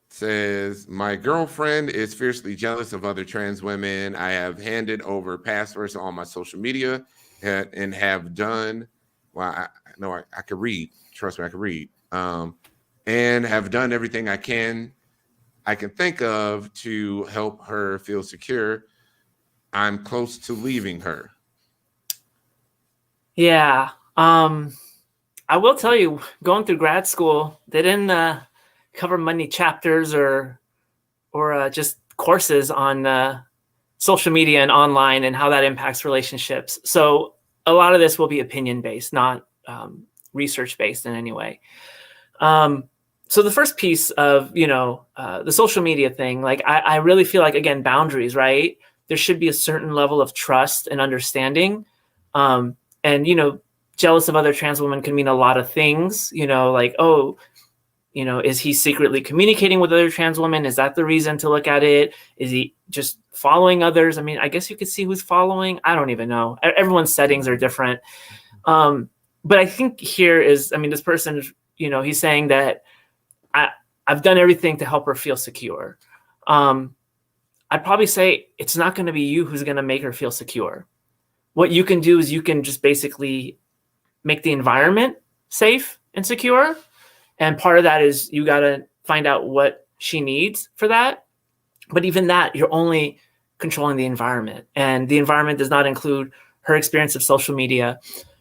Says my girlfriend is fiercely jealous of other trans women. I have handed over passwords on my social media and have done. Well, I could read. Trust me, I could read. And have done everything I can think of to help her feel secure. I'm close to leaving her. Yeah. I will tell you, going through grad school, they didn't cover many chapters or just courses on social media and online and how that impacts relationships. So a lot of this will be opinion based, not research based in any way. So the first piece of, you know, the social media thing, like I really feel like, again, boundaries, right? There should be a certain level of trust and understanding. And, you know, jealous of other trans women can mean a lot of things, you know, like, oh, you know, is he secretly communicating with other trans women? Is that the reason to look at it? Is he just following others? I mean, I guess you could see who's following. I don't even know. Everyone's settings are different. But I think here is, I mean, this person, you know, he's saying that I've done everything to help her feel secure. I'd probably say it's not going to be you who's going to make her feel secure. What you can do is you can just basically make the environment safe and secure. And part of that is you got to find out what she needs for that. But even that, you're only controlling the environment. And the environment does not include her experience of social media,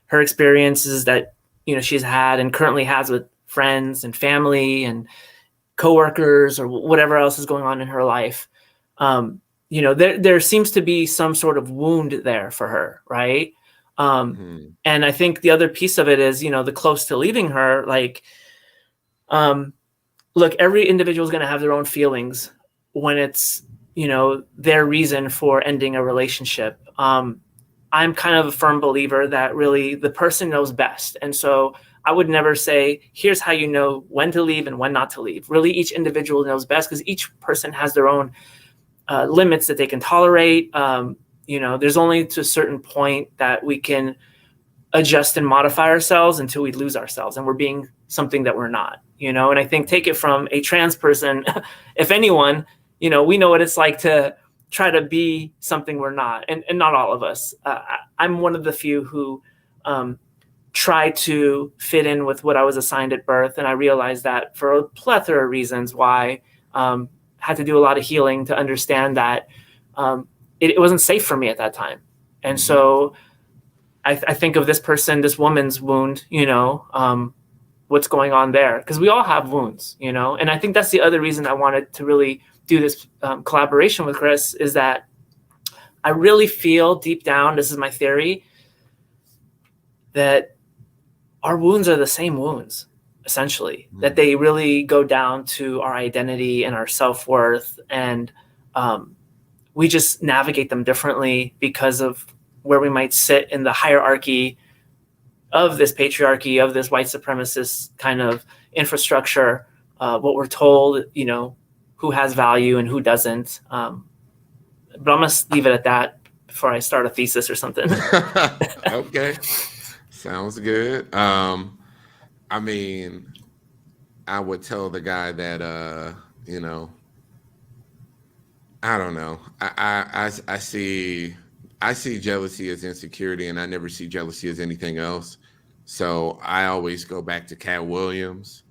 her experiences that, she's had and currently has with friends and family and coworkers or whatever else is going on in her life. There seems to be some sort of wound there for her, right? And I think the other piece of it is, the close to leaving her, like, look, every individual is going to have their own feelings when it's, their reason for ending a relationship. I'm kind of a firm believer that really the person knows best. And so I would never say, here's how you know when to leave and when not to leave. Really, each individual knows best because each person has their own limits that they can tolerate. There's only to a certain point that we can adjust and modify ourselves until we lose ourselves and we're being something that we're not, and I think take it from a trans person, if anyone, we know what it's like to try to be something we're not, and not all of us. I'm one of the few who try to fit in with what I was assigned at birth. And I realized that for a plethora of reasons why had to do a lot of healing to understand that it wasn't safe for me at that time. And so I think of this woman's wound, what's going on there, because we all have wounds, and I think that's the other reason I wanted to really do this collaboration with Chris, is that I really feel deep down, this is my theory, that our wounds are the same wounds, essentially, that they really go down to our identity and our self-worth. And we just navigate them differently because of where we might sit in the hierarchy of this patriarchy, of this white supremacist kind of infrastructure, what we're told, who has value and who doesn't. But I'm going to leave it at that before I start a thesis or something. Okay. Sounds good. I would tell the guy that, I don't know. I see jealousy as insecurity, and I never see jealousy as anything else. So I always go back to Cat Williams,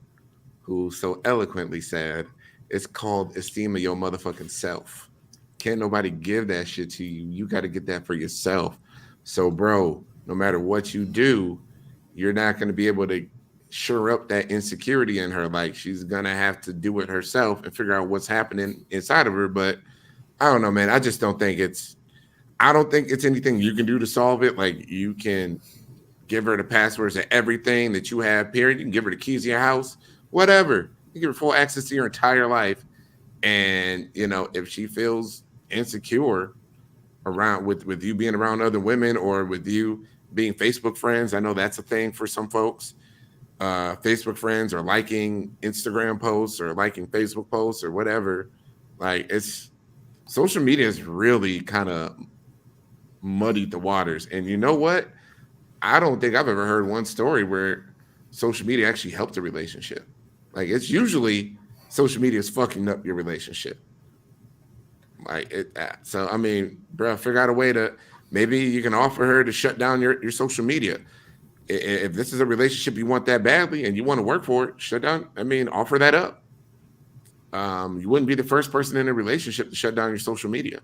who so eloquently said, it's called esteem of your motherfucking self. Can't nobody give that shit to you. You got to get that for yourself. So, bro, no matter what you do, you're not going to be able to shore up that insecurity in her. Like, she's going to have to do it herself and figure out what's happening inside of her. But I don't know, man. I don't think it's anything you can do to solve it. Like, you can give her the passwords to everything that you have, period. You can give her the keys to your house, whatever. You give her full access to your entire life. And, if she feels insecure around with you being around other women, or with you being Facebook friends, I know that's a thing for some folks. Facebook friends, or liking Instagram posts, or liking Facebook posts, or whatever. Like, social media has really kind of muddied the waters. And you know what? I don't think I've ever heard one story where social media actually helped a relationship. Like, it's usually social media is fucking up your relationship. So, bro, figure out a way to, maybe you can offer her to shut down your social media. If this is a relationship you want that badly and you want to work for it, shut down. Offer that up. You wouldn't be the first person in a relationship to shut down your social media.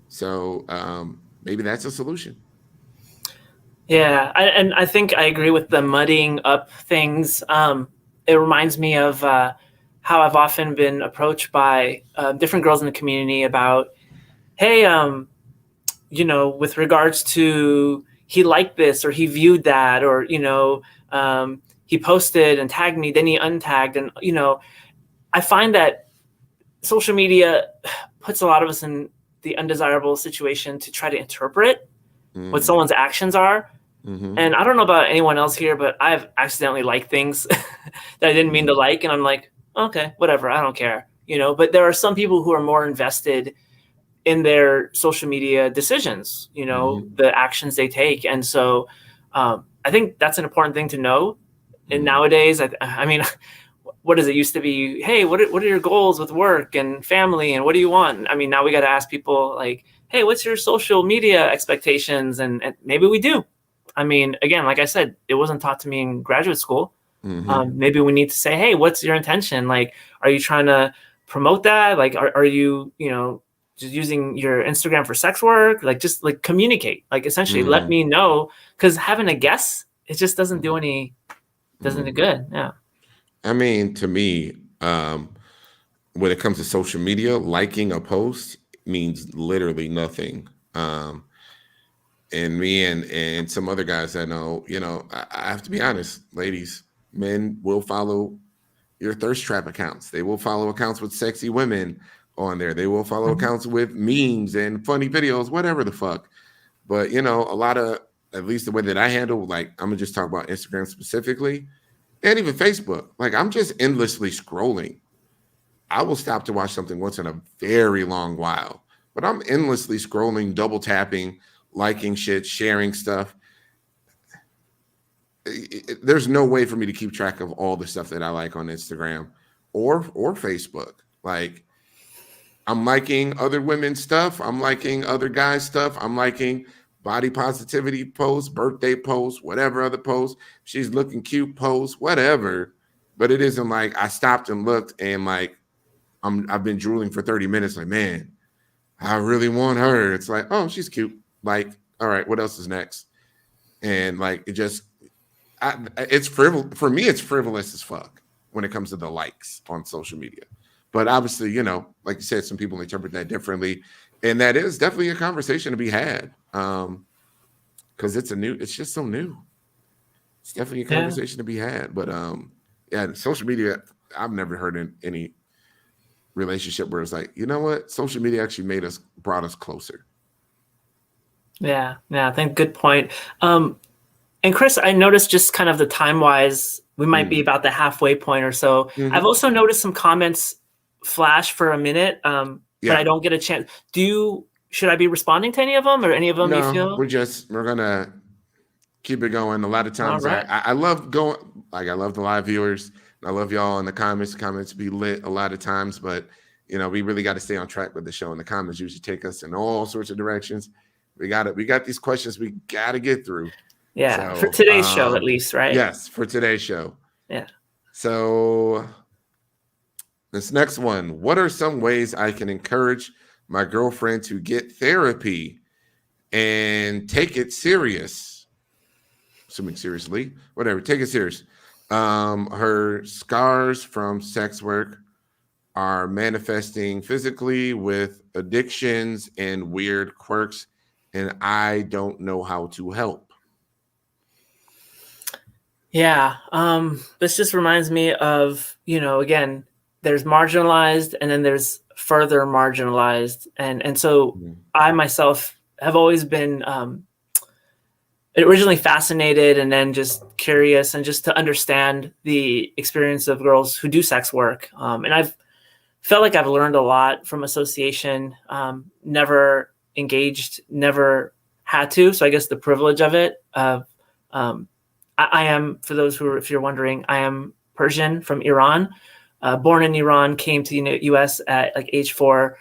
So maybe that's a solution. Yeah, I think I agree with the muddying up things. It reminds me of how I've often been approached by different girls in the community about, hey, with regards to he liked this or he viewed that, or, he posted and tagged me, then he untagged. And, I find that social media puts a lot of us in the undesirable situation to try to interpret what someone's actions are. Mm-hmm. And I don't know about anyone else here, but I've accidentally liked things that I didn't mean to like. And I'm like, okay, whatever. I don't care. But there are some people who are more invested in their social media decisions, the actions they take. And so I think that's an important thing to know. And nowadays, what does it used to be? Hey, what are your goals with work and family, and what do you want? I mean, now we got to ask people like, hey, what's your social media expectations? And maybe we do. I mean, again, like I said, it wasn't taught to me in graduate school. Maybe we need to say, hey, what's your intention? Like, are you trying to promote that? Like, are you, just using your Instagram for sex work? Like, just like communicate, like essentially let me know, because having a guess, it just doesn't do good. Yeah. I mean, to me, when it comes to social media, liking a post means literally nothing. And me and some other guys I know, I have to be honest, ladies, men will follow your thirst trap accounts. They will follow accounts with sexy women on there. They will follow accounts with memes and funny videos, whatever the fuck. But, a lot of, at least the way that I handle, like, I'm going to just talk about Instagram specifically, and even Facebook. Like, I'm just endlessly scrolling. I will stop to watch something once in a very long while, but I'm endlessly scrolling, double tapping, liking shit, sharing stuff. There's no way for me to keep track of all the stuff that I like on Instagram or Facebook. Like, I'm liking other women's stuff. I'm liking other guys' stuff. I'm liking body positivity posts, birthday posts, whatever other posts. She's looking cute posts, whatever. But it isn't like I stopped and looked and like I've been drooling for 30 minutes. Like, man, I really want her. It's like, oh, she's cute. Like, all right, what else is next? And like, it's frivolous for me. It's frivolous as fuck when it comes to the likes on social media. But obviously, like you said, some people interpret that differently, and that is definitely a conversation to be had. Because it's just so new. It's definitely a conversation to be had. But social media, I've never heard any relationship where it's like, you know what, social media actually brought us closer. Yeah, I think good point. And Chris, I noticed just kind of the time-wise, we might be about the halfway point or so. I've also noticed some comments flash for a minute, but I don't get a chance. Should I be responding to any of them, or any of them you feel? We're gonna keep it going. A lot of times, right. I love going. Like, I love the live viewers. I love y'all in the comments. The comments be lit a lot of times, but we really got to stay on track with the show. And the comments usually take us in all sorts of directions. We got these questions we got to get through. Yeah, so, for today's show, at least, right? Yes, for today's show. Yeah. So this next one: what are some ways I can encourage my girlfriend to get therapy and take it serious? Assuming seriously, whatever, take it serious. Her scars from sex work are manifesting physically with addictions and weird quirks, and I don't know how to help. Yeah. This just reminds me of, again, there's marginalized and then there's further marginalized. And so I myself have always been originally fascinated and then just curious and just to understand the experience of girls who do sex work. And I've felt like I've learned a lot from association, never engaged, never had to. So I guess the privilege of it, I am, for those if you're wondering, I am Persian from Iran, born in Iran, came to the U.S. at like age 4,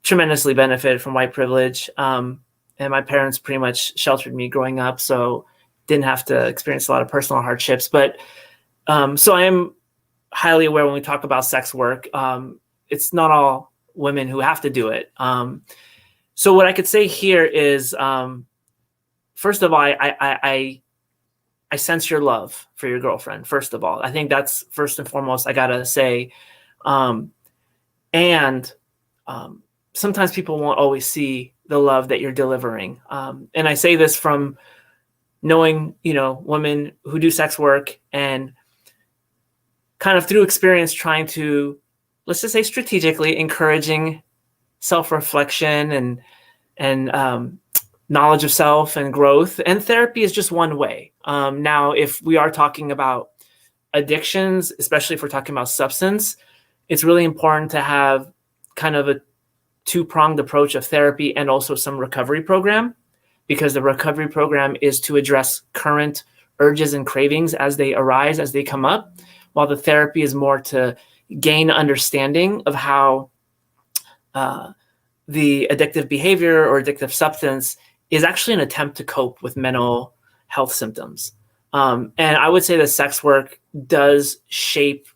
tremendously benefited from white privilege. And my parents pretty much sheltered me growing up, so didn't have to experience a lot of personal hardships. But so I am highly aware when we talk about sex work, it's not all women who have to do it. So what I could say here is, first of all, I sense your love for your girlfriend. First of all, I think that's first and foremost, I gotta say. And sometimes people won't always see the love that you're delivering. And I say this from knowing, women who do sex work and kind of through experience trying to, let's just say strategically, encouraging self-reflection and knowledge of self and growth. And therapy is just one way. Now, if we are talking about addictions, especially if we're talking about substance, it's really important to have kind of a two-pronged approach of therapy and also some recovery program, because the recovery program is to address current urges and cravings as they arise, as they come up, while the therapy is more to gain understanding of how the addictive behavior or addictive substance is actually an attempt to cope with mental health symptoms. And I would say that sex work does shape,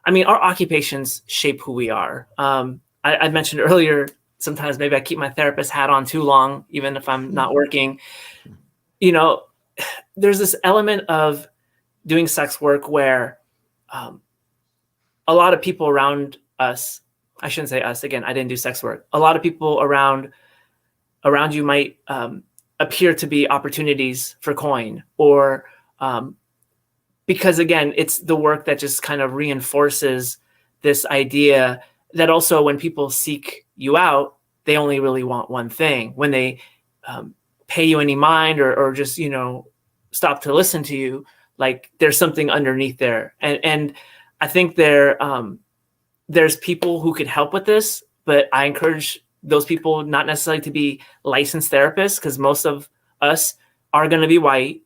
our occupations shape who we are. I mentioned earlier, sometimes maybe I keep my therapist hat on too long, even if I'm not working. There's this element of doing sex work where a lot of people around us, I shouldn't say us, again, I didn't do sex work. A lot of people around you might appear to be opportunities for coin, or because again, it's the work that just kind of reinforces this idea that also when people seek you out, they only really want one thing. When they pay you any mind or just, stop to listen to you, like there's something underneath there. And I think there's people who could help with this, but I encourage those people not necessarily to be licensed therapists, because most of us are going to be white,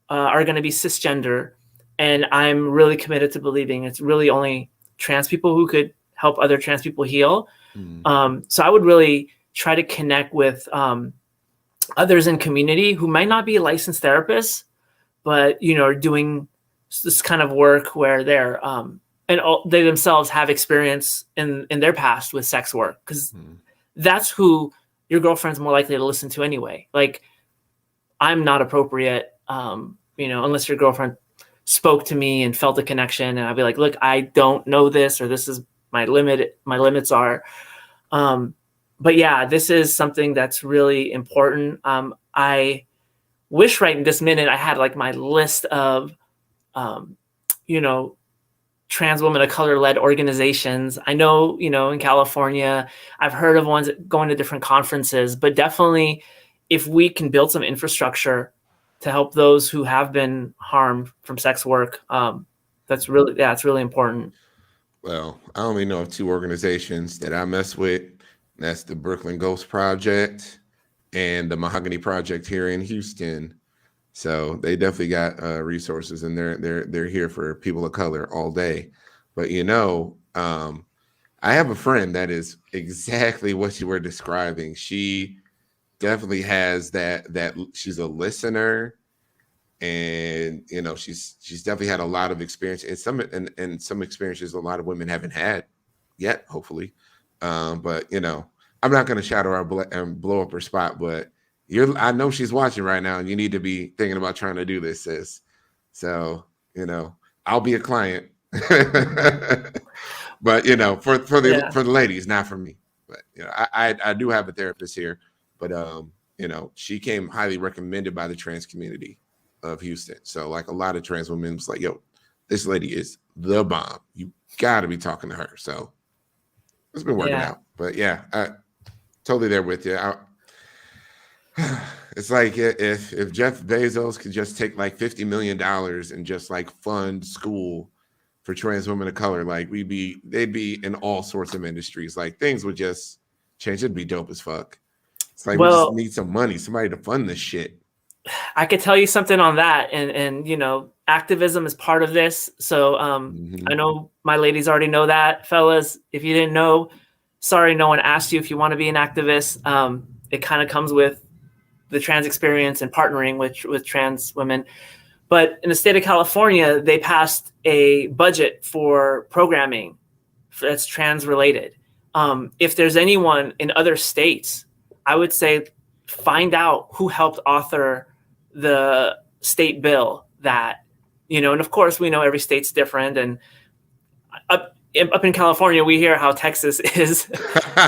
are going to be cisgender. And I'm really committed to believing it's really only trans people who could help other trans people heal. So I would really try to connect with others in community who might not be licensed therapists, but, are doing this kind of work where they're, they themselves have experience in their past with sex work, because that's who your girlfriend's more likely to listen to anyway. Like, I'm not appropriate, unless your girlfriend spoke to me and felt a connection, and I'd be like, look, I don't know this, or this is my limits are. But yeah, this is something that's really important. I wish right in this minute I had like my list of, trans women of color led organizations. I know, in California, I've heard of ones going to different conferences, but definitely if we can build some infrastructure to help those who have been harmed from sex work, it's really important. Well, I only know of two organizations that I mess with. That's the Brooklyn Ghost Project and the Mahogany Project here in Houston. So they definitely got resources, and they're here for people of color all day. But I have a friend that is exactly what you were describing. She definitely has that she's a listener, and she's definitely had a lot of experience, and some experiences a lot of women haven't had yet, hopefully. But I'm not going to shout her out and blow up her spot, but I know she's watching right now, and you need to be thinking about trying to do this, sis. So, I'll be a client, but for the ladies, not for me. But I do have a therapist here, but she came highly recommended by the trans community of Houston. So like a lot of trans women was like, yo, this lady is the bomb. You got to be talking to her. So it's been working out. But yeah, I totally there with you. It's like if Jeff Bezos could just take like $50 million and just like fund school for trans women of color, like they'd be in all sorts of industries. Like things would just change. It'd be dope as fuck. It's like we just need some money, somebody to fund this shit. I could tell you something on that, and activism is part of this. So I know my ladies already know that, fellas. If you didn't know, sorry, no one asked you if you want to be an activist. It kind of comes with the trans experience and partnering with trans women. But in the state of California, they passed a budget for programming that's trans related. If there's anyone in other states, I would say find out who helped author the state bill that, and of course we know every state's different. And up in California, we hear how Texas is,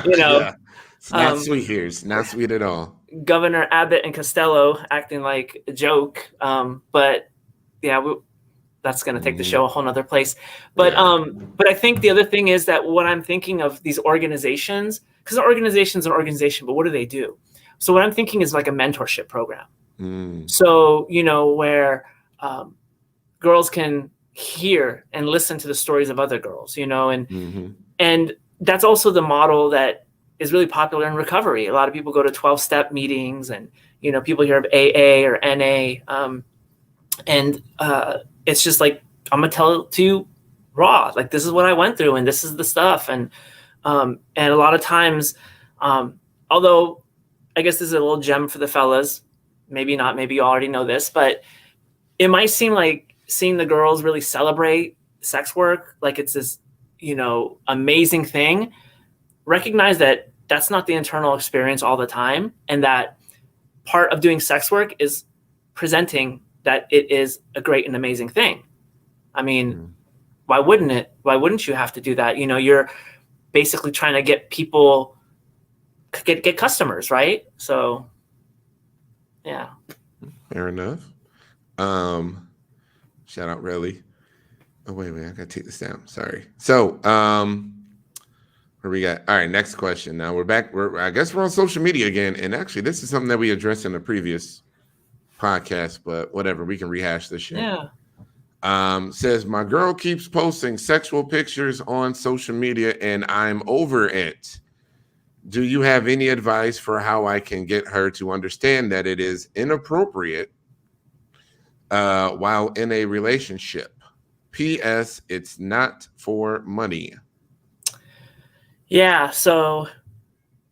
Yeah. It's not sweet here. It's not sweet at all. Governor Abbott and Costello acting like a joke. But yeah, that's going to take the show a whole nother place. But but I think the other thing is that what I'm thinking of these organizations, because an organization is an organization, but what do they do? So what I'm thinking is like a mentorship program. So, where girls can hear and listen to the stories of other girls, and that's also the model that is really popular in recovery. A lot of people go to 12-step meetings, and, people hear of AA or NA. And it's just like, I'm going to tell it to you raw. Like, this is what I went through and this is the stuff. And a lot of times, although I guess this is a little gem for the fellas, maybe not, maybe you already know this, but it might seem like seeing the girls really celebrate sex work, like it's this, amazing thing. Recognize that that's not the internal experience all the time. And that part of doing sex work is presenting that it is a great and amazing thing. I mean, why wouldn't it? Why wouldn't you have to do that? You're basically trying to get people, get customers, right? So, yeah. Fair enough. Shout out, really. Oh, wait, I gotta take this down. Sorry. So, where we got? All right, next question. Now we're back. I guess we're on social media again. And actually, this is something that we addressed in the previous podcast, but whatever, we can rehash this shit. Yeah. Says, my girl keeps posting sexual pictures on social media and I'm over it. Do you have any advice for how I can get her to understand that it is inappropriate while in a relationship? P.S. It's not for money. Yeah, so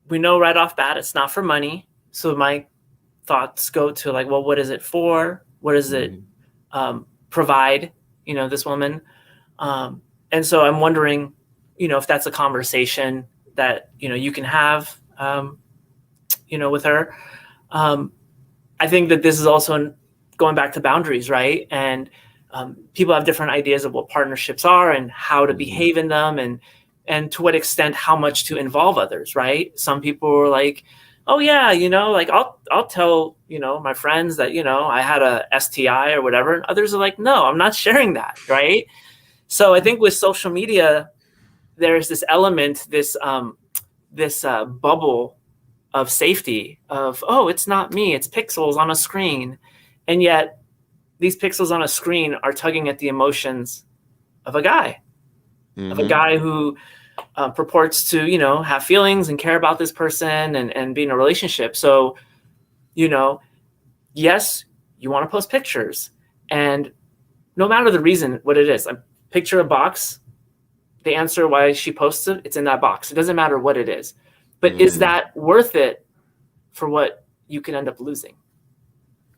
we know right off bat it's not for money. So my thoughts go to like, well, what is it for? What does it provide, this woman? And so I'm wondering, if that's a conversation that, you can have, with her. I think that this is also going back to boundaries, right? And people have different ideas of what partnerships are and how to behave in them, and to what extent, how much to involve others, right? Some people are like, oh yeah, like I'll tell, my friends that, I had a STI or whatever. And others are like, no, I'm not sharing that. Right. So I think with social media, there's this element, this bubble of safety of, oh, it's not me, it's pixels on a screen. And yet these pixels on a screen are tugging at the emotions of a guy, who purports to, have feelings and care about this person and be in a relationship. So, yes, you want to post pictures, and no matter the reason, what it is, picture a box, the answer why she posts it, it's in that box. It doesn't matter what it is, but is that worth it for what you can end up losing?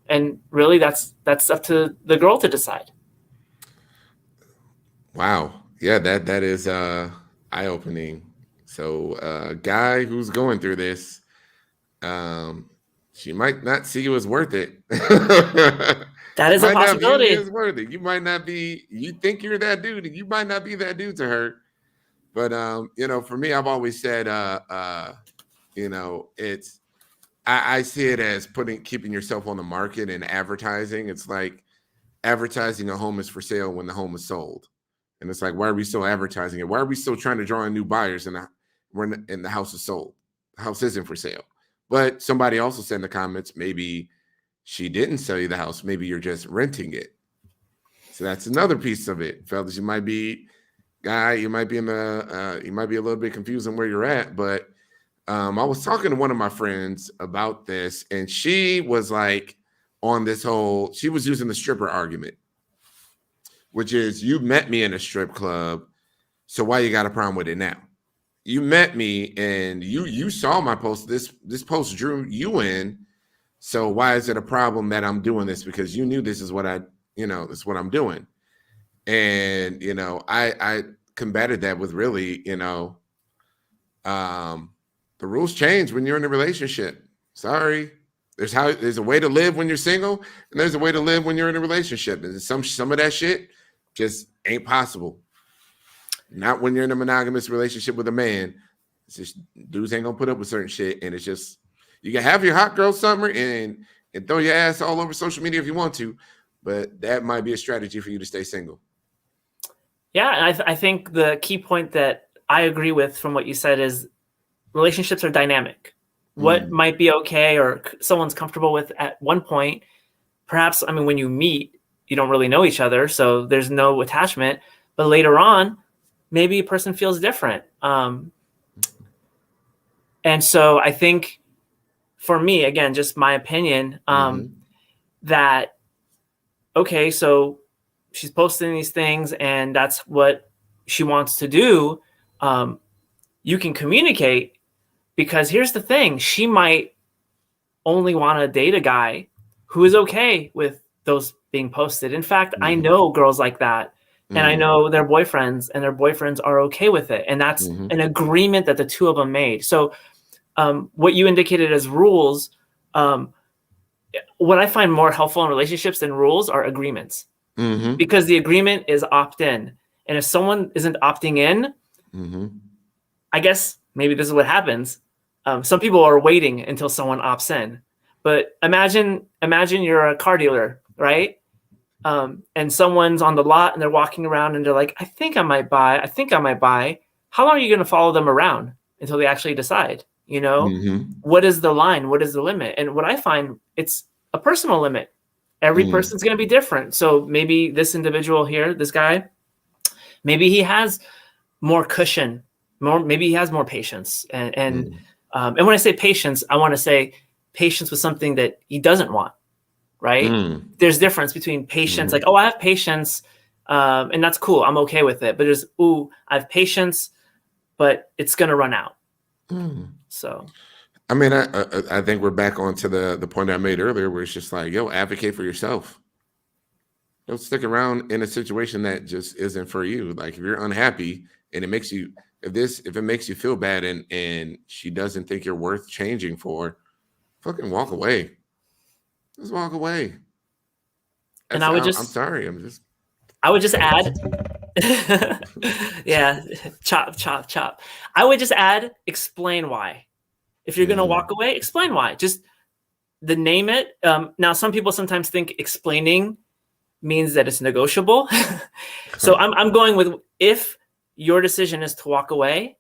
And really that's up to the girl to decide. Wow. Yeah, that is eye-opening. So a guy who's going through this, she might not see you as worth it. That is a possibility. It's worth it. You might not be, you think you're that dude, and you might not be that dude to her. But for me, I've always said it's, I see it as keeping yourself on the market and advertising. It's like advertising a home is for sale when the home is sold. And it's like, why are we still advertising it? Why are we still trying to draw in new buyers when the house is sold? The house isn't for sale. But somebody also said in the comments, maybe she didn't sell you the house. Maybe you're just renting it. So that's another piece of it. Fellas, you might be a little bit confused on where you're at. But I was talking to one of my friends about this, and she was like on this whole, she was using the stripper argument, which is, you met me in a strip club, so why you got a problem with it now? You met me and you saw my post. This post drew you in, so why is it a problem that I'm doing this? Because you knew this is what this is what I'm doing. And I combated that with really, the rules change when you're in a relationship. Sorry. There's a way to live when you're single, and there's a way to live when you're in a relationship. And some of that shit just ain't possible. Not when you're in a monogamous relationship with a man. It's just, dudes ain't gonna put up with certain shit, and it's just, you can have your hot girl summer and throw your ass all over social media if you want to, but that might be a strategy for you to stay single. Yeah, and I think the key point that I agree with from what you said is relationships are dynamic. What might be okay or someone's comfortable with at one point, perhaps, when you meet, you don't really know each other, so there's no attachment, but later on, maybe a person feels different. And so I think, for me, again, just my opinion, that, okay, so she's posting these things and that's what she wants to do, you can communicate, because here's the thing. She might only want to date a guy who is okay with those being posted. In fact, I know girls like that. And I know their boyfriends, and their boyfriends are okay with it. And that's an agreement that the two of them made. So what you indicated as rules, what I find more helpful in relationships than rules are agreements. Because the agreement is opt-in. And if someone isn't opting in, I guess maybe this is what happens. Some people are waiting until someone opts in. But imagine you're a car dealer, right? And someone's on the lot and they're walking around and they're like, I think I might buy. How long are you going to follow them around until they actually decide? You know, what is the line? What is the limit? And what I find, it's a personal limit. Every person's going to be different. So maybe this individual here, this guy, maybe he has more cushion, maybe he has more patience. And when I say patience, I want to say patience with something that he doesn't want. Right? There's difference between patience, like, oh, I have patience, and that's cool. I'm okay with it. But there's, ooh, I have patience, but it's gonna run out. So, I mean, I think we're back onto the point I made earlier, where it's just like, yo, advocate for yourself. Don't stick around in a situation that just isn't for you. Like, if you're unhappy and it makes you, if it makes you feel bad, and she doesn't think you're worth changing for, fucking walk away. Just walk away. And I'm sorry. I would just add, yeah, chop. I would just add, explain why. If you're going to walk away, explain why. Just name it. Now, some people sometimes think explaining means that it's negotiable. So I'm going with, if your decision is to walk away,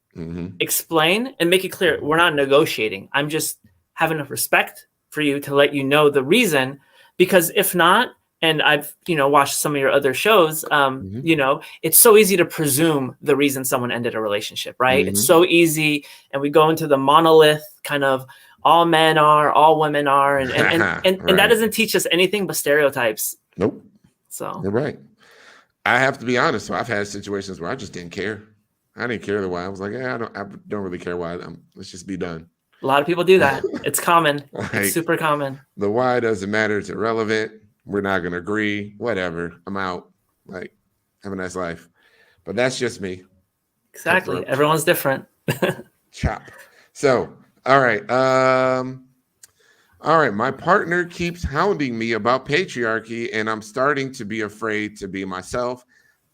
explain and make it clear. We're not negotiating. I'm just having enough respect for you to let you know the reason, because if not, and I've, watched some of your other shows, it's so easy to presume the reason someone ended a relationship, right? It's so easy. And we go into the monolith kind of, all men are, all women are. And that doesn't teach us anything but stereotypes. Nope. So you're right. I have to be honest. So I've had situations where I just didn't care. I didn't care the why. I was like, I don't really care why. Let's just be done. A lot of people do that. It's common. Like, it's super common. The why doesn't matter. It's irrelevant. We're not going to agree. Whatever. I'm out. Like, have a nice life. But that's just me. Exactly. Everyone's different. Chop. So, all right. All right. My partner keeps hounding me about patriarchy, and I'm starting to be afraid to be myself.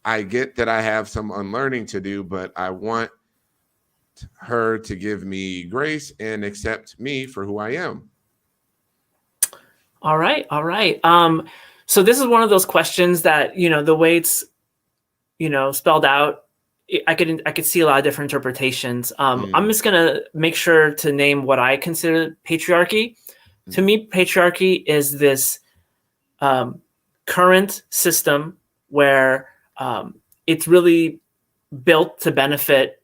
I get that I have some unlearning to do, but I want her to give me grace and accept me for who I am. All right. So this is one of those questions that, the way it's, spelled out, I could see a lot of different interpretations. I'm just going to make sure to name what I consider patriarchy. To me, patriarchy is this current system where it's really built to benefit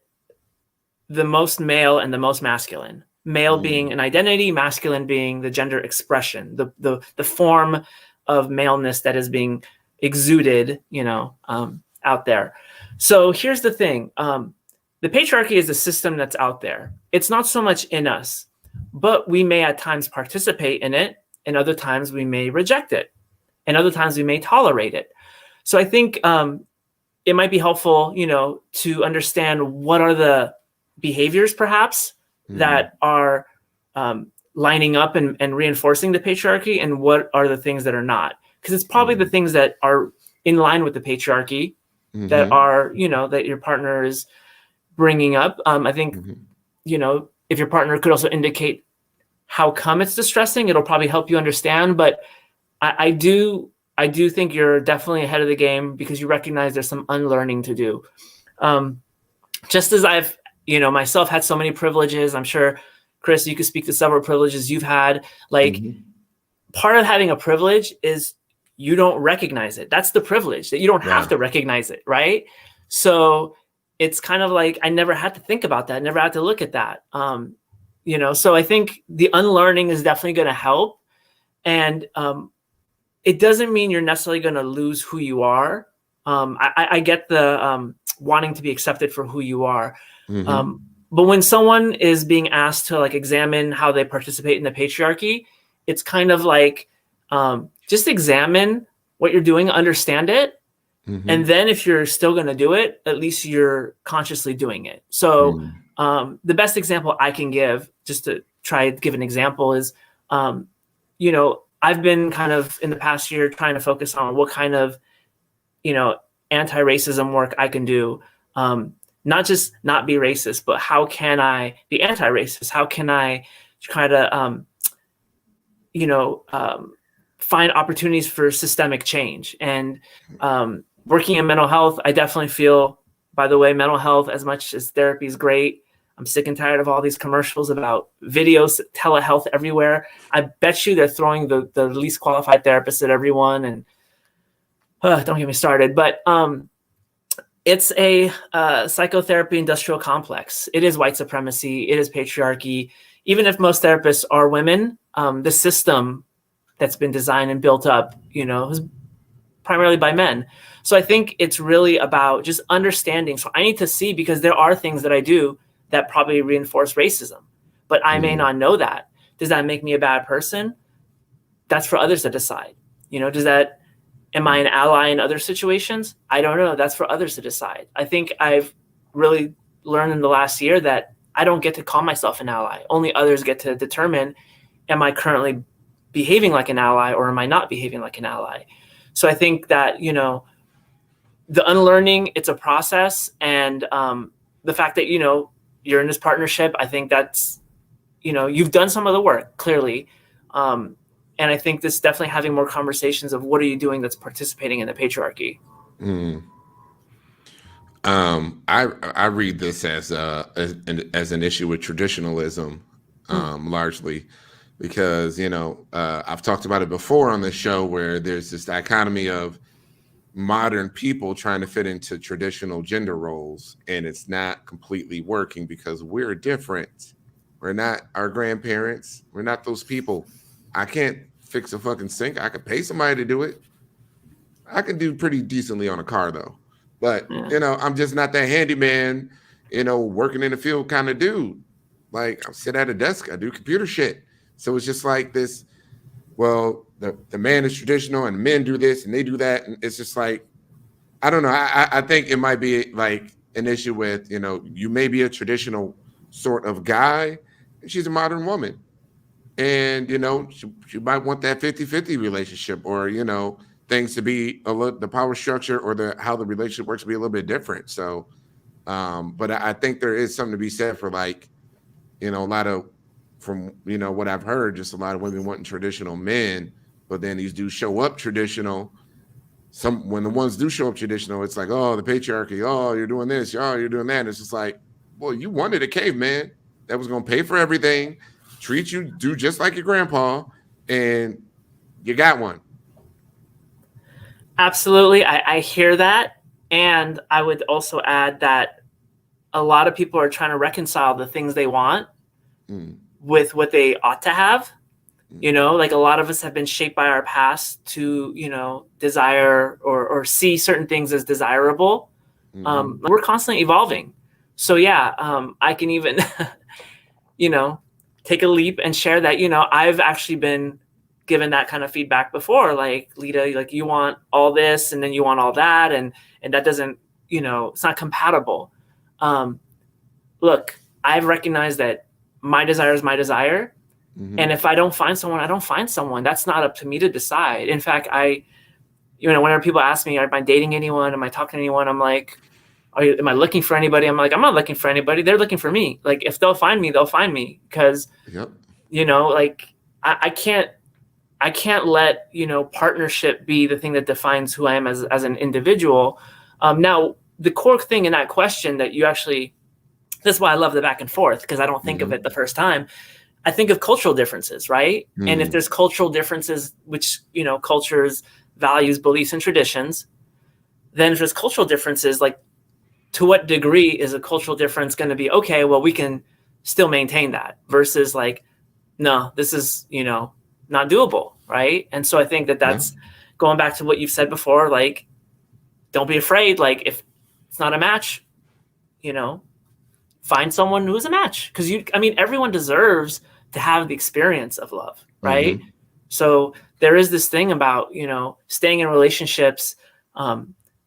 the most male and the most masculine. Male being an identity, masculine being the gender expression, the form of maleness that is being exuded, out there. So here's the thing. The patriarchy is a system that's out there. It's not so much in us, but we may at times participate in it, and other times we may reject it, and other times we may tolerate it. So I think it might be helpful, to understand what are the behaviors perhaps that are lining up and reinforcing the patriarchy, and what are the things that are not. Because it's probably the things that are in line with the patriarchy that are, that your partner is bringing up. I think, if your partner could also indicate how come it's distressing, it'll probably help you understand. But I do think you're definitely ahead of the game, because you recognize there's some unlearning to do. Just as I've, myself had so many privileges, I'm sure, Chris, you could speak to several privileges you've had. Like, part of having a privilege is you don't recognize it. That's the privilege, that you don't have to recognize it, right? So it's kind of like, I never had to think about that, never had to look at that. So I think the unlearning is definitely going to help. And it doesn't mean you're necessarily going to lose who you are. I get the wanting to be accepted for who you are. Mm-hmm. But when someone is being asked to like examine how they participate in the patriarchy, it's kind of like just examine what you're doing, understand it. Mm-hmm. And then if you're still going to do it, at least you're consciously doing it. So the best example I can give, just to try to give an example, is, you know, I've been kind of in the past year trying to focus on what kind of, you know, anti-racism work I can do. Not just not be racist, but how can I be anti-racist? How can I try to, you know, find opportunities for systemic change? And working in mental health, I definitely feel, by the way, mental health, as much as therapy is great, I'm sick and tired of all these commercials about videos, telehealth everywhere. I bet you they're throwing the least qualified therapists at everyone. And don't get me started. But it's a psychotherapy industrial complex. It is white supremacy. It is patriarchy. Even if most therapists are women, the system that's been designed and built up, you know, is primarily by men. So I think it's really about just understanding. So I need to see, because there are things that I do that probably reinforce racism, but I may not know that. Does that make me a bad person? That's for others to decide. You know, am I an ally in other situations? I don't know. That's for others to decide. I think I've really learned in the last year that I don't get to call myself an ally. Only others get to determine, am I currently behaving like an ally or am I not behaving like an ally? So I think that, you know, the unlearning, it's a process. And the fact that, you know, you're in this partnership, I think that's, you know, you've done some of the work, clearly. And I think this definitely having more conversations of what are you doing that's participating in the patriarchy. I read this as an issue with traditionalism, largely, because, you know, I've talked about it before on the show, where there's this dichotomy of modern people trying to fit into traditional gender roles, and it's not completely working because we're different. We're not our grandparents. We're not those people. I can't fix a fucking sink. I could pay somebody to do it. I can do pretty decently on a car though. But, you know, I'm just not that handyman, you know, working in the field kind of dude. Like, I sit at a desk, I do computer shit. So it's just like this, well, the man is traditional and men do this and they do that. And it's just like, I don't know. I think it might be like an issue with, you know, you may be a traditional sort of guy and she's a modern woman. And, you know, she might want that 50-50 relationship, or, you know, things to be the power structure or how the relationship works to be a little bit different. So, but I think there is something to be said for, like, you know, a lot of, from, you know, what I've heard, just a lot of women wanting traditional men, but then these dudes show up traditional. When the ones do show up traditional, it's like, oh, the patriarchy, oh, you're doing this, oh, you're doing that. And it's just like, well, you wanted a caveman that was going to pay for everything, treat you, do just like your grandpa, and you got one. Absolutely. I hear that. And I would also add that a lot of people are trying to reconcile the things they want with what they ought to have. You know, like, a lot of us have been shaped by our past to, you know, desire or see certain things as desirable. We're constantly evolving. So, yeah, I can even, you know, take a leap and share that, you know, I've actually been given that kind of feedback before, like, Lida, like, you want all this and then you want all that. And that doesn't, you know, it's not compatible. Look, I've recognized that my desire is my desire. And if I don't find someone, I don't find someone. That's not up to me to decide. In fact, you know, whenever people ask me, am I dating anyone? Am I talking to anyone? I'm like, am I looking for anybody? I'm like, I'm not looking for anybody. They're looking for me. Like, if they'll find me, they'll find me. Because, you know, like, I can't let, you know, partnership be the thing that defines who I am as an individual. Now, the core thing in that question that you actually, this is why I love the back and forth, because I don't think of it the first time. I think of cultural differences, right? And if there's cultural differences, which, you know, cultures, values, beliefs, and traditions, then if there's cultural differences, like, to what degree is a cultural difference going to be, okay, well, we can still maintain that, versus like, no, this is, you know, not doable, right? And so I think that that's going back to what you've said before, like, don't be afraid. Like if it's not a match, find someone who's a match. Cause everyone deserves to have the experience of love. Right. Mm-hmm. So there is this thing about, staying in relationships,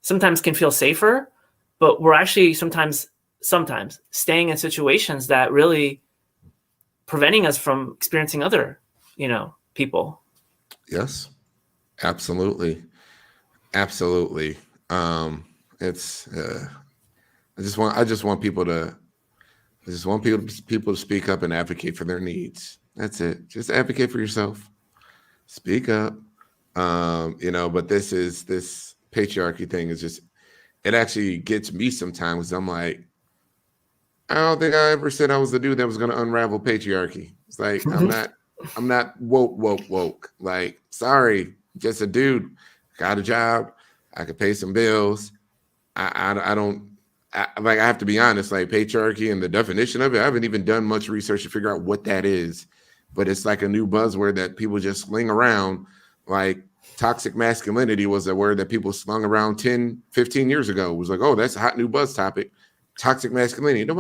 sometimes can feel safer, but we're actually sometimes staying in situations that really preventing us from experiencing other, people. Yes, absolutely. Absolutely. It's, I just want people to speak up and advocate for their needs. That's it. Just advocate for yourself. Speak up. But this patriarchy thing is just, it actually gets me sometimes. I'm like, I don't think I ever said I was the dude that was going to unravel patriarchy. It's like, I'm not woke. Like, sorry, just a dude, got a job. I could pay some bills. I have to be honest, like patriarchy and the definition of it, I haven't even done much research to figure out what that is, but it's like a new buzzword that people just sling around. Like toxic masculinity was a word that people slung around 10, 15 years ago. It was like, oh, that's a hot new buzz topic. Toxic masculinity.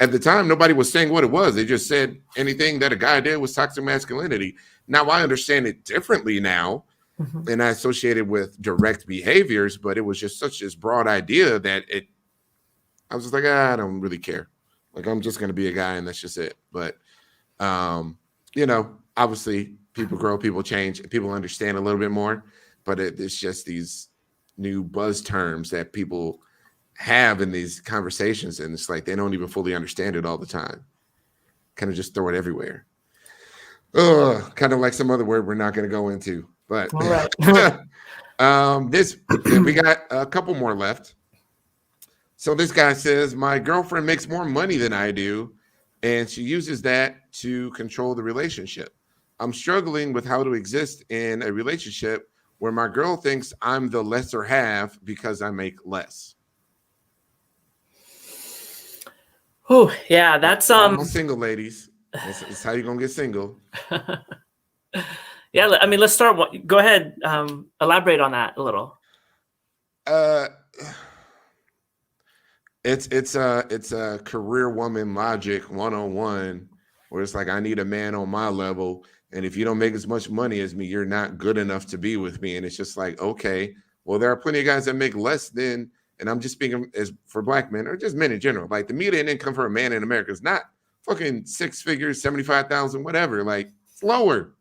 At the time, nobody was saying what it was. They just said anything that a guy did was toxic masculinity. Now I understand it differently now. Mm-hmm. And I associate it with direct behaviors, but it was just such this broad idea that I was just like, I don't really care. Like, I'm just going to be a guy and that's just it. But, obviously people grow, people change, people understand a little bit more, but it's just these new buzz terms that people have in these conversations. And it's like, they don't even fully understand it all the time. Kind of just throw it everywhere. Kind of like some other word we're not going to go into, but all right. We got a couple more left. So this guy says, my girlfriend makes more money than I do, and she uses that to control the relationship. I'm struggling with how to exist in a relationship where my girl thinks I'm the lesser half because I make less. Oh, yeah, that's almost single, ladies. It's how you're gonna get single. Yeah, let's start. Go ahead, elaborate on that a little. It's a career woman logic 101, where it's like, I need a man on my level, and if you don't make as much money as me, you're not good enough to be with me. And it's just like, okay, well, there are plenty of guys that make less than, and I'm just speaking as for black men or just men in general. Like the median income for a man in America is not fucking 6 figures, 75,000, whatever. Like it's lower.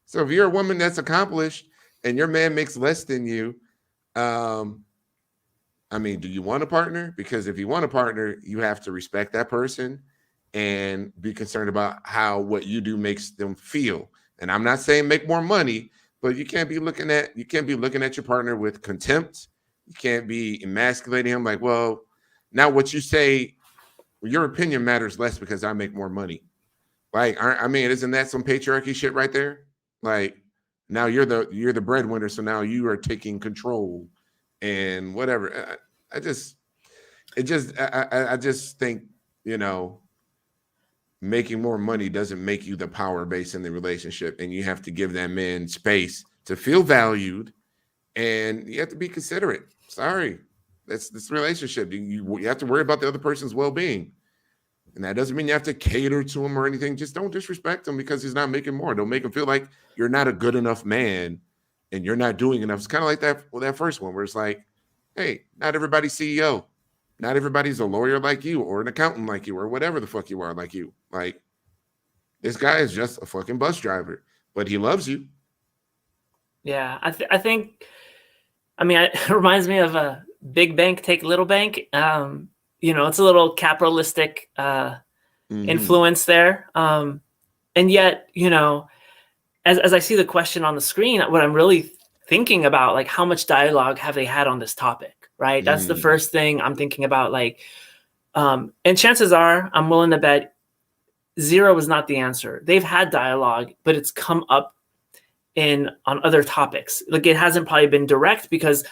So if you're a woman that's accomplished and your man makes less than you, do you want a partner? Because if you want a partner, you have to respect that person and be concerned about how what you do makes them feel. And I'm not saying make more money, but you can't be looking at your partner with contempt. You can't be emasculating him like, well, now what you say, your opinion matters less because I make more money. Like, isn't that some patriarchy shit right there? Like, now you're the breadwinner, so now you are taking control and whatever. I just think, making more money doesn't make you the power base in the relationship, and you have to give that man space to feel valued, and you have to be considerate. Sorry, that's this relationship. You have to worry about the other person's well-being, and that doesn't mean you have to cater to him or anything. Just don't disrespect him because he's not making more. Don't make him feel like you're not a good enough man and you're not doing enough. It's kind of like that first one where it's like, hey, not everybody's CEO. Not everybody's a lawyer like you or an accountant like you or whatever the fuck you are like you. Like, this guy is just a fucking bus driver, but he loves you. Yeah, I think, it reminds me of a big bank take little bank. It's a little capitalistic influence there. And yet, as I see the question on the screen, what I'm really thinking about, like, how much dialogue have they had on this topic? Right. That's the first thing I'm thinking about. Like, and chances are I'm willing to bet 0 is not the answer. They've had dialogue, but it's come up on other topics. Like, it hasn't probably been direct because,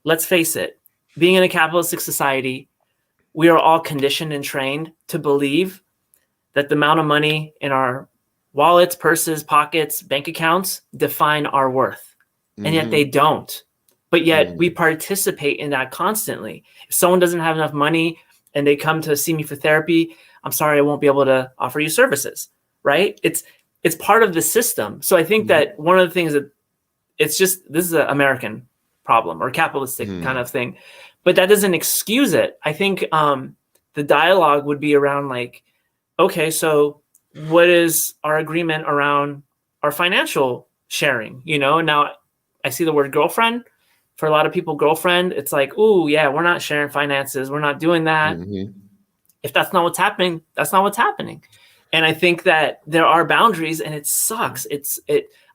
let's face it, being in a capitalistic society, we are all conditioned and trained to believe that the amount of money in our wallets, purses, pockets, bank accounts define our worth. And yet they don't. but yet we participate in that constantly. If someone doesn't have enough money and they come to see me for therapy, I'm sorry, I won't be able to offer you services, right? It's part of the system. So I think that one of the things that this is an American problem or capitalistic kind of thing, but that doesn't excuse it. I think the dialogue would be around like, okay, so what is our agreement around our financial sharing? Now I see the word girlfriend. For a lot of people, girlfriend, it's like, oh yeah, we're not sharing finances. We're not doing that. If that's not what's happening, that's not what's happening. And I think that there are boundaries, and it sucks.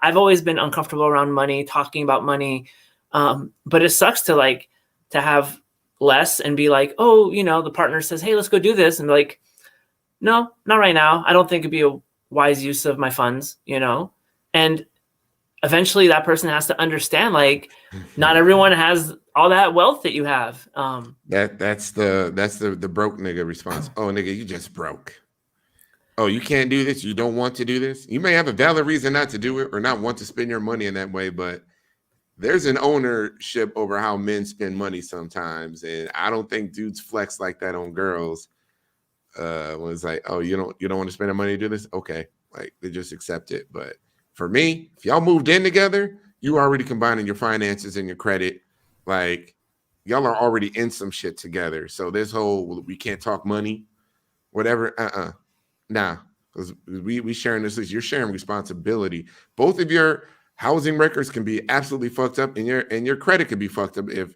I've always been uncomfortable around money, talking about money. But it sucks to have less and be like, oh, the partner says, hey, let's go do this. And be like, no, not right now. I don't think it'd be a wise use of my funds, and eventually that person has to understand, like, not everyone has all that wealth that you have. That's the broke nigga response. Oh, nigga, you just broke. Oh, you can't do this. You don't want to do this. You may have a valid reason not to do it or not want to spend your money in that way, but there's an ownership over how men spend money sometimes. And I don't think dudes flex like that on girls. When it's like, oh, you don't want to spend the money to do this? Okay. Like, they just accept it. But for me, if y'all moved in together, you already combining your finances and your credit. Like, y'all are already in some shit together. So this whole, we can't talk money, whatever. Nah, because we sharing this. You're sharing responsibility. Both of your housing records can be absolutely fucked up, and your credit can be fucked up if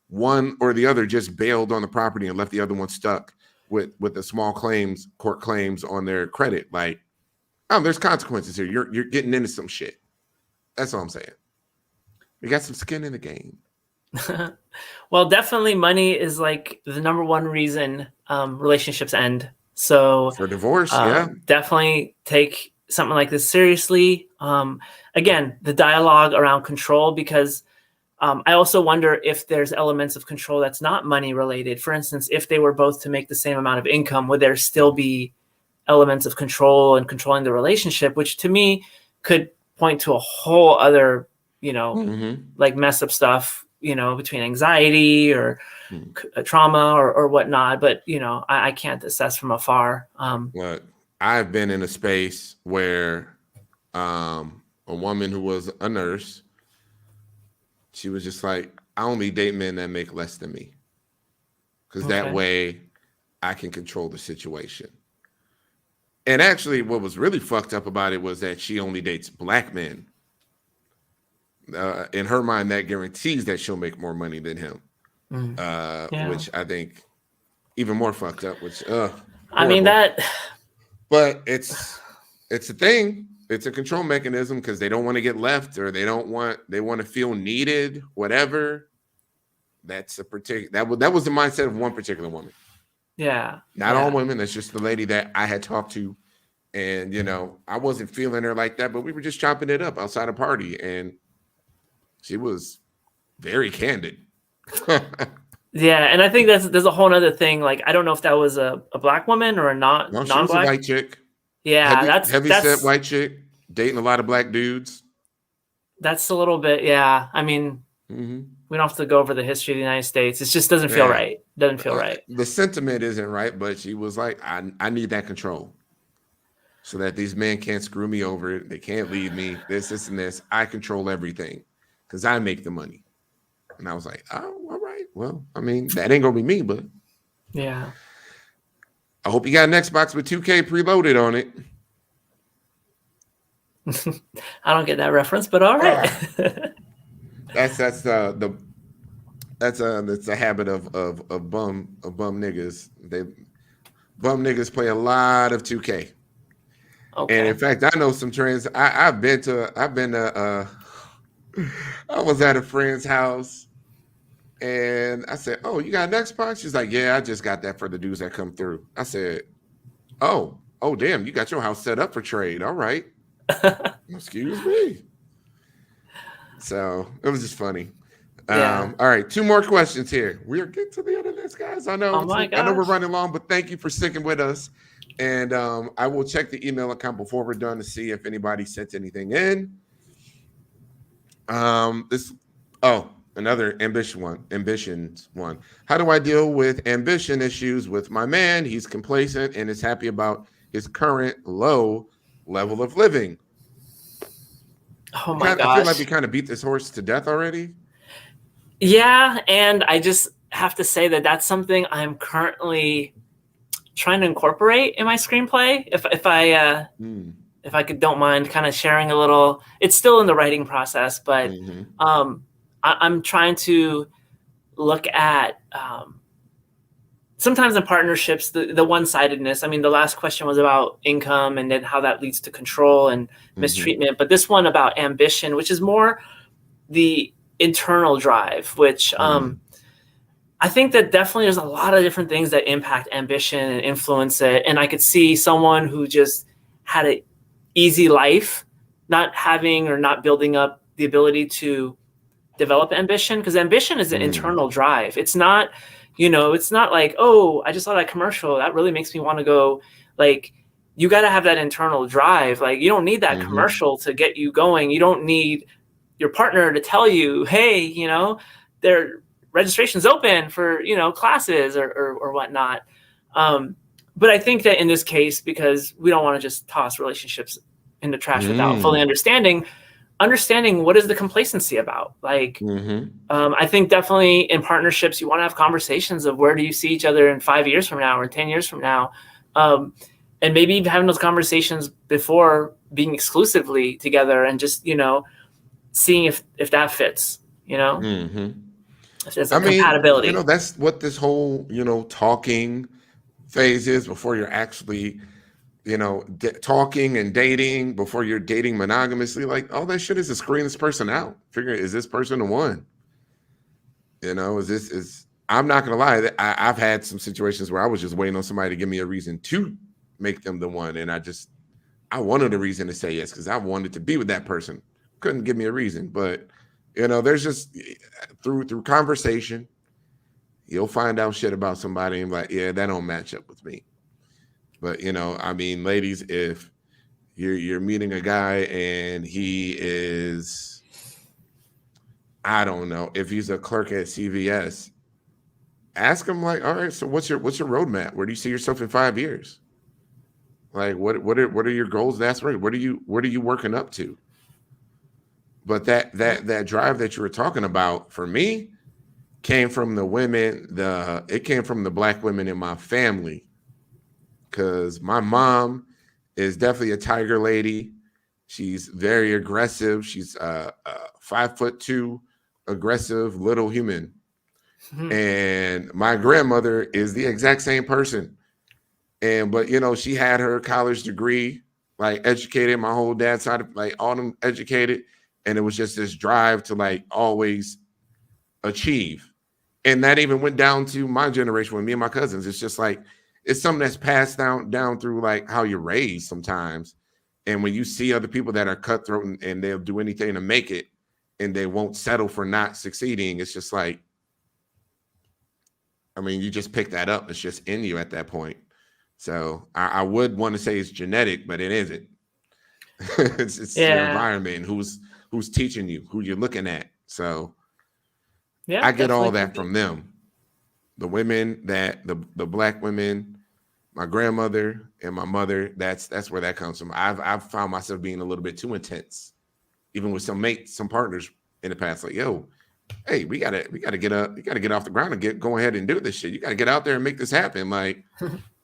one or the other just bailed on the property and left the other one stuck with the small court claims on their credit. Like, there's consequences here. You're getting into some shit. That's all I'm saying. We got some skin in the game. Well, definitely money is like the number one reason relationships end. So for divorce, definitely take something like this seriously. Again, the dialogue around control, because I also wonder if there's elements of control that's not money related. For instance, if they were both to make the same amount of income, would there still be elements of control and controlling the relationship, which to me could point to a whole other, like mess up stuff, between anxiety or trauma or whatnot. But, I can't assess from afar. Look, I've been in a space where a woman who was a nurse, she was just like, I only date men that make less than me, because that way I can control the situation. And actually, what was really fucked up about it was that she only dates black men. In her mind, that guarantees that she'll make more money than him, which I think even more fucked up. Which I mean that, but it's a thing. It's a control mechanism because they don't want to get left, or they want to feel needed. Whatever. That's a particular that was the mindset of one particular woman. Yeah. Not all women. That's just the lady that I had talked to. And, I wasn't feeling her like that, but we were just chopping it up outside a party. And she was very candid. Yeah. And I think there's a whole other thing. Like, I don't know if that was a black woman or a non-black. No, she was a white chick. Yeah. That's heavy-set white chick, dating a lot of black dudes. That's a little bit. Yeah. I mean, we don't have to go over the history of the United States. It just doesn't feel right. Doesn't feel right. The sentiment isn't right, but she was like, I need that control so that these men can't screw me over. They can't leave me. This, and this. I control everything because I make the money. And I was like, oh, all right. Well, I mean, that ain't going to be me, but yeah. I hope you got an Xbox with 2K preloaded on it. I don't get that reference, but all right. That's the habit of bum niggas. Bum niggas play a lot of 2K. Okay. And in fact, I know some trends. I was at a friend's house and I said, "Oh, you got an Xbox?" She's like, "Yeah, I just got that for the dudes that come through." I said, "Oh, damn, you got your house set up for trade. All right." Excuse me. So it was just funny. All right, 2 more questions here. We are getting to the end of this, guys. I know. I know we're running long, but thank you for sticking with us. And I will check the email account before we're done to see if anybody sent anything in. Another ambitions one. How do I deal with ambition issues with my man? He's complacent and is happy about his current low level of living. Oh my I feel like we gosh. kind of beat this horse to death already. Yeah, and I just have to say that that's something I'm currently trying to incorporate in my screenplay. If I don't mind kind of sharing a little, it's still in the writing process, but I'm trying to look at sometimes in partnerships, the one-sidedness. I mean, the last question was about income and then how that leads to control and mistreatment. But this one about ambition, which is more the internal drive, which I think that definitely there's a lot of different things that impact ambition and influence it. And I could see someone who just had an easy life, not having or not building up the ability to develop ambition, because ambition is an internal drive. It's not, it's not like, oh, I just saw that commercial, that really makes me want to go. Like, you got to have that internal drive. Like, you don't need that commercial to get you going. You don't need your partner to tell you, hey, their registration's open for, classes or whatnot. But I think that in this case, because we don't want to just toss relationships in the trash without fully understanding what is the complacency about. Like, I think definitely in partnerships, you want to have conversations of where do you see each other in 5 years from now or 10 years from now. And maybe having those conversations before being exclusively together and just, seeing if that fits, if there's a compatibility. That's what this whole, talking phase is before you're actually, talking and dating, before you're dating monogamously. Like, all that shit is to screen this person out. Figure, is this person the one? I'm not gonna lie, I've had some situations where I was just waiting on somebody to give me a reason to make them the one, and I wanted a reason to say yes because I wanted to be with that person. Couldn't give me a reason, but there's just through conversation, you'll find out shit about somebody and like, yeah, that don't match up with me. But ladies, if you're meeting a guy and he is, I don't know, if he's a clerk at CVS, ask him like, all right, so what's your roadmap? Where do you see yourself in 5 years? Like, what are your goals? That's right. What are you working up to? But that drive that you were talking about for me came from the women. It came from the Black women in my family, because my mom is definitely a tiger lady. She's very aggressive. She's 5'2", aggressive little human. And my grandmother is the exact same person. But she had her college degree, like educated. My whole dad's side, like all them educated. And it was just this drive to like always achieve. And that even went down to my generation with me and my cousins. It's just like, it's something that's passed down through like how you're raised sometimes. And when you see other people that are cutthroat and they'll do anything to make it and they won't settle for not succeeding, it's just like, you just pick that up. It's just in you at that point. So I would want to say it's genetic, but it isn't. it's your environment, who's teaching you, who you're looking at. So I get all that from them. The women the Black women, my grandmother and my mother, that's where that comes from. I've found myself being a little bit too intense, even with some partners in the past. Like, yo, hey, we gotta get up, you gotta get off the ground and go ahead and do this shit. You gotta get out there and make this happen. Like,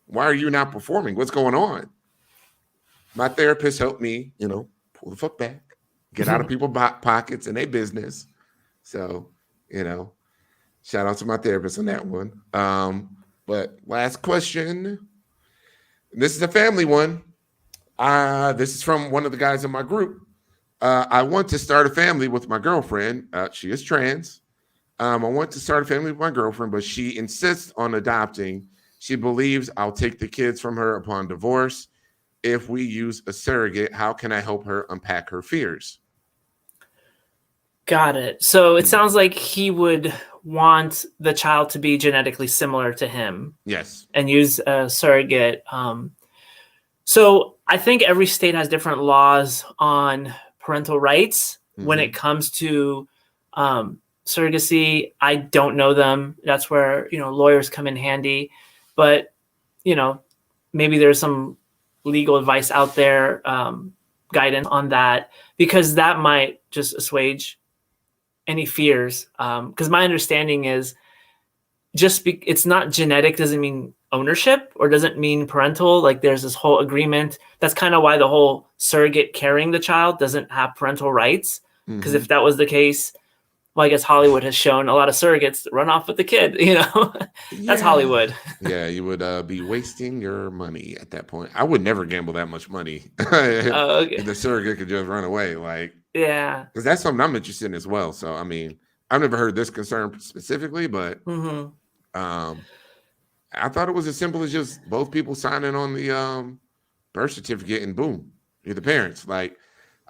why are you not performing? What's going on? My therapist helped me, pull the fuck back, get out of people's pockets and their business. So, shout out to my therapist on that one. But last question. This is a family one. This is from one of the guys in my group. I want to start a family with my girlfriend. She is trans. I want to start a family with my girlfriend, but she insists on adopting. She believes I'll take the kids from her upon divorce. If we use a surrogate, how can I help her unpack her fears? Got it. So it sounds like he would want the child to be genetically similar to him. Yes. And use a surrogate. So I think every state has different laws on parental rights when it comes to surrogacy. I don't know them. That's where, lawyers come in handy. But, maybe there's some legal advice out there, guidance on that, because that might just assuage any fears. Because my understanding is it's not genetic doesn't mean ownership or doesn't mean parental. Like there's this whole agreement. That's kind of why the whole surrogate carrying the child doesn't have parental rights. Because if that was the case, well, I guess Hollywood has shown a lot of surrogates run off with the kid, That's Hollywood. Yeah, you would be wasting your money at that point. I would never gamble that much money. Okay. If the surrogate could just run away. Like, yeah. Because that's something I'm interested in as well. So, I mean, I've never heard this concern specifically, but I thought it was as simple as just both people signing on the birth certificate and boom, you're the parents. Like,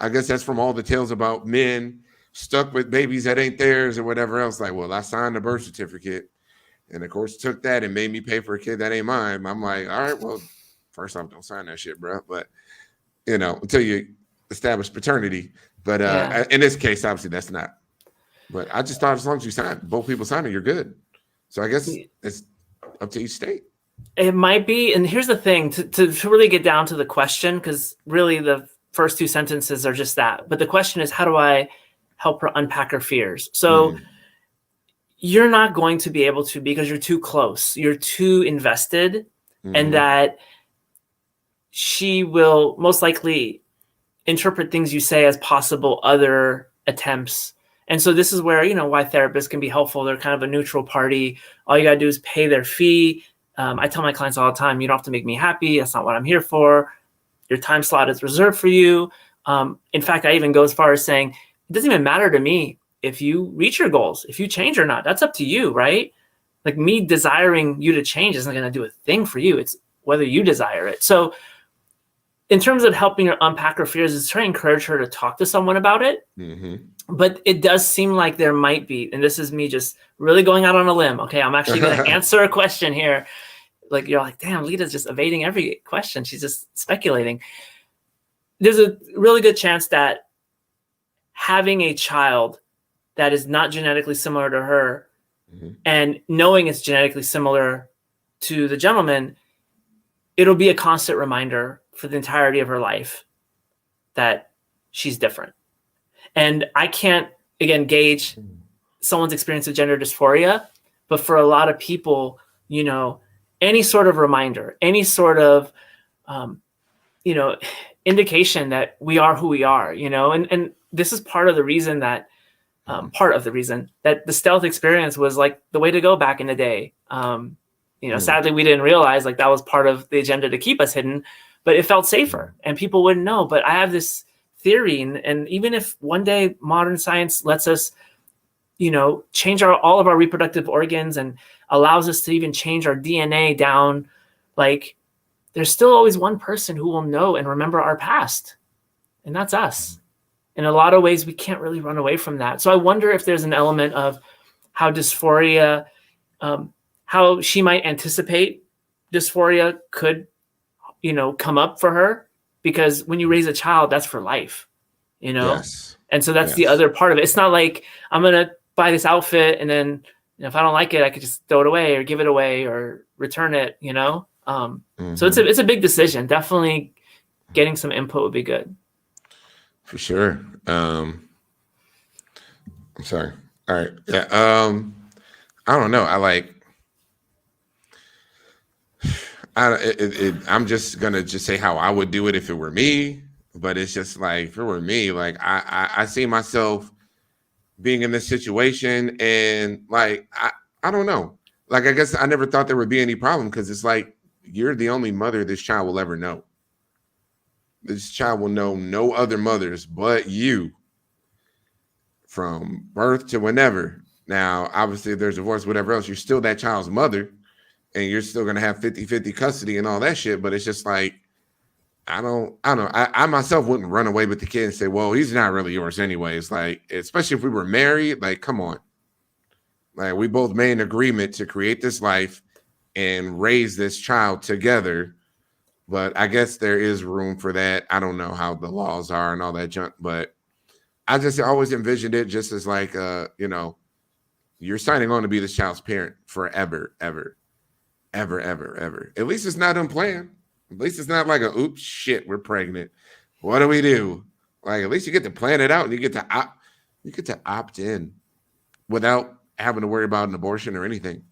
I guess that's from all the tales about men stuck with babies that ain't theirs or whatever else. Like, well, I signed the birth certificate and of course took that and made me pay for a kid that ain't mine. I'm like, all right, well, first off, don't sign that shit, bro. But, until you establish paternity. But in this case, obviously that's not. But I just thought as long as you sign, both people sign it, you're good. So I guess it's up to each state. It might be. And here's the thing, to really get down to the question, because really the first two sentences are just that. But the question is, how do I help her unpack her fears? So you're not going to be able to, because you're too close, you're too invested, and that she will most likely interpret things you say as possible other attempts. And so this is where, why therapists can be helpful. They're kind of a neutral party. All you got to do is pay their fee. I tell my clients all the time, you don't have to make me happy. That's not what I'm here for. Your time slot is reserved for you. In fact, I even go as far as saying, it doesn't even matter to me if you reach your goals, if you change or not. That's up to you, right? Like me desiring you to change isn't going to do a thing for you. It's whether you desire it. So in terms of helping her unpack her fears, is trying to encourage her to talk to someone about it. But it does seem like there might be, and this is me just really going out on a limb. Okay, I'm actually going to answer a question here. Like, you're like, damn, Lida's just evading every question. She's just speculating. There's a really good chance that having a child that is not genetically similar to her and knowing it's genetically similar to the gentleman, it'll be a constant reminder for the entirety of her life that she's different. And I can't, again, gauge someone's experience of gender dysphoria, but for a lot of people, any sort of reminder, any sort of, indication that we are who we are, and this is part of the reason that the stealth experience was like the way to go back in the day. Sadly, we didn't realize like that was part of the agenda to keep us hidden, but it felt safer and people wouldn't know. But I have this theory, and even if one day modern science lets us, change all of our reproductive organs and allows us to even change our DNA down, like there's still always one person who will know and remember our past, and that's us. In a lot of ways, we can't really run away from that. So I wonder if there's an element of how dysphoria, how she might anticipate dysphoria could, come up for her, because when you raise a child, that's for life, Yes. And so that's the other part of it. It's not like I'm going to buy this outfit and then if I don't like it, I could just throw it away or give it away or return it, So it's a big decision. Definitely getting some input would be good. For sure. I'm sorry. All right. Yeah. I don't know. I'm just gonna just say how I would do it if it were me. But it's just like, if it were me, like I see myself being in this situation, and like I don't know. Like, I guess I never thought there would be any problem, because it's like you're the only mother this child will ever know. This child will know no other mothers but you from birth to whenever. Now, obviously, if there's a divorce, whatever else, you're still that child's mother, and you're still going to have 50-50 custody and all that shit. But it's just like, I don't know. I myself wouldn't run away with the kid and say, well, he's not really yours anyways. Like, especially if we were married, like, come on. Like, we both made an agreement to create this life and raise this child together. But I guess there is room for that. I don't know how the laws are and all that junk, but I just always envisioned it just as like, you're signing on to be this child's parent forever, ever, ever, ever, ever. At least it's not unplanned. At least it's not like a oops, shit, we're pregnant. What do we do? Like, at least you get to plan it out and you get to opt in without having to worry about an abortion or anything.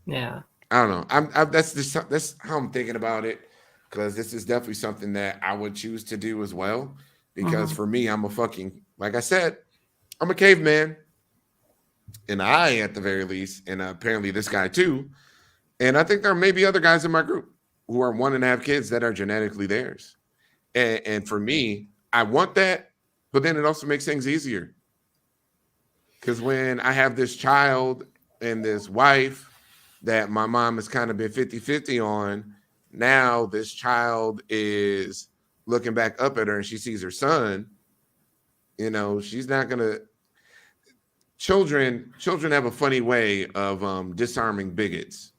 Yeah. I don't know. That's how I'm thinking about it, because this is definitely something that I would choose to do as well. Because for me, I'm a fucking, like I said, I'm a caveman. And I, at the very least, and apparently this guy too, and I think there may be other guys in my group who are wanting to have kids that are genetically theirs. And for me, I want that, but then it also makes things easier. Because when I have this child and this wife that my mom has kind of been 50-50 on, now this child is looking back up at her and she sees her son, you know, she's not going to. Children have a funny way of disarming bigots.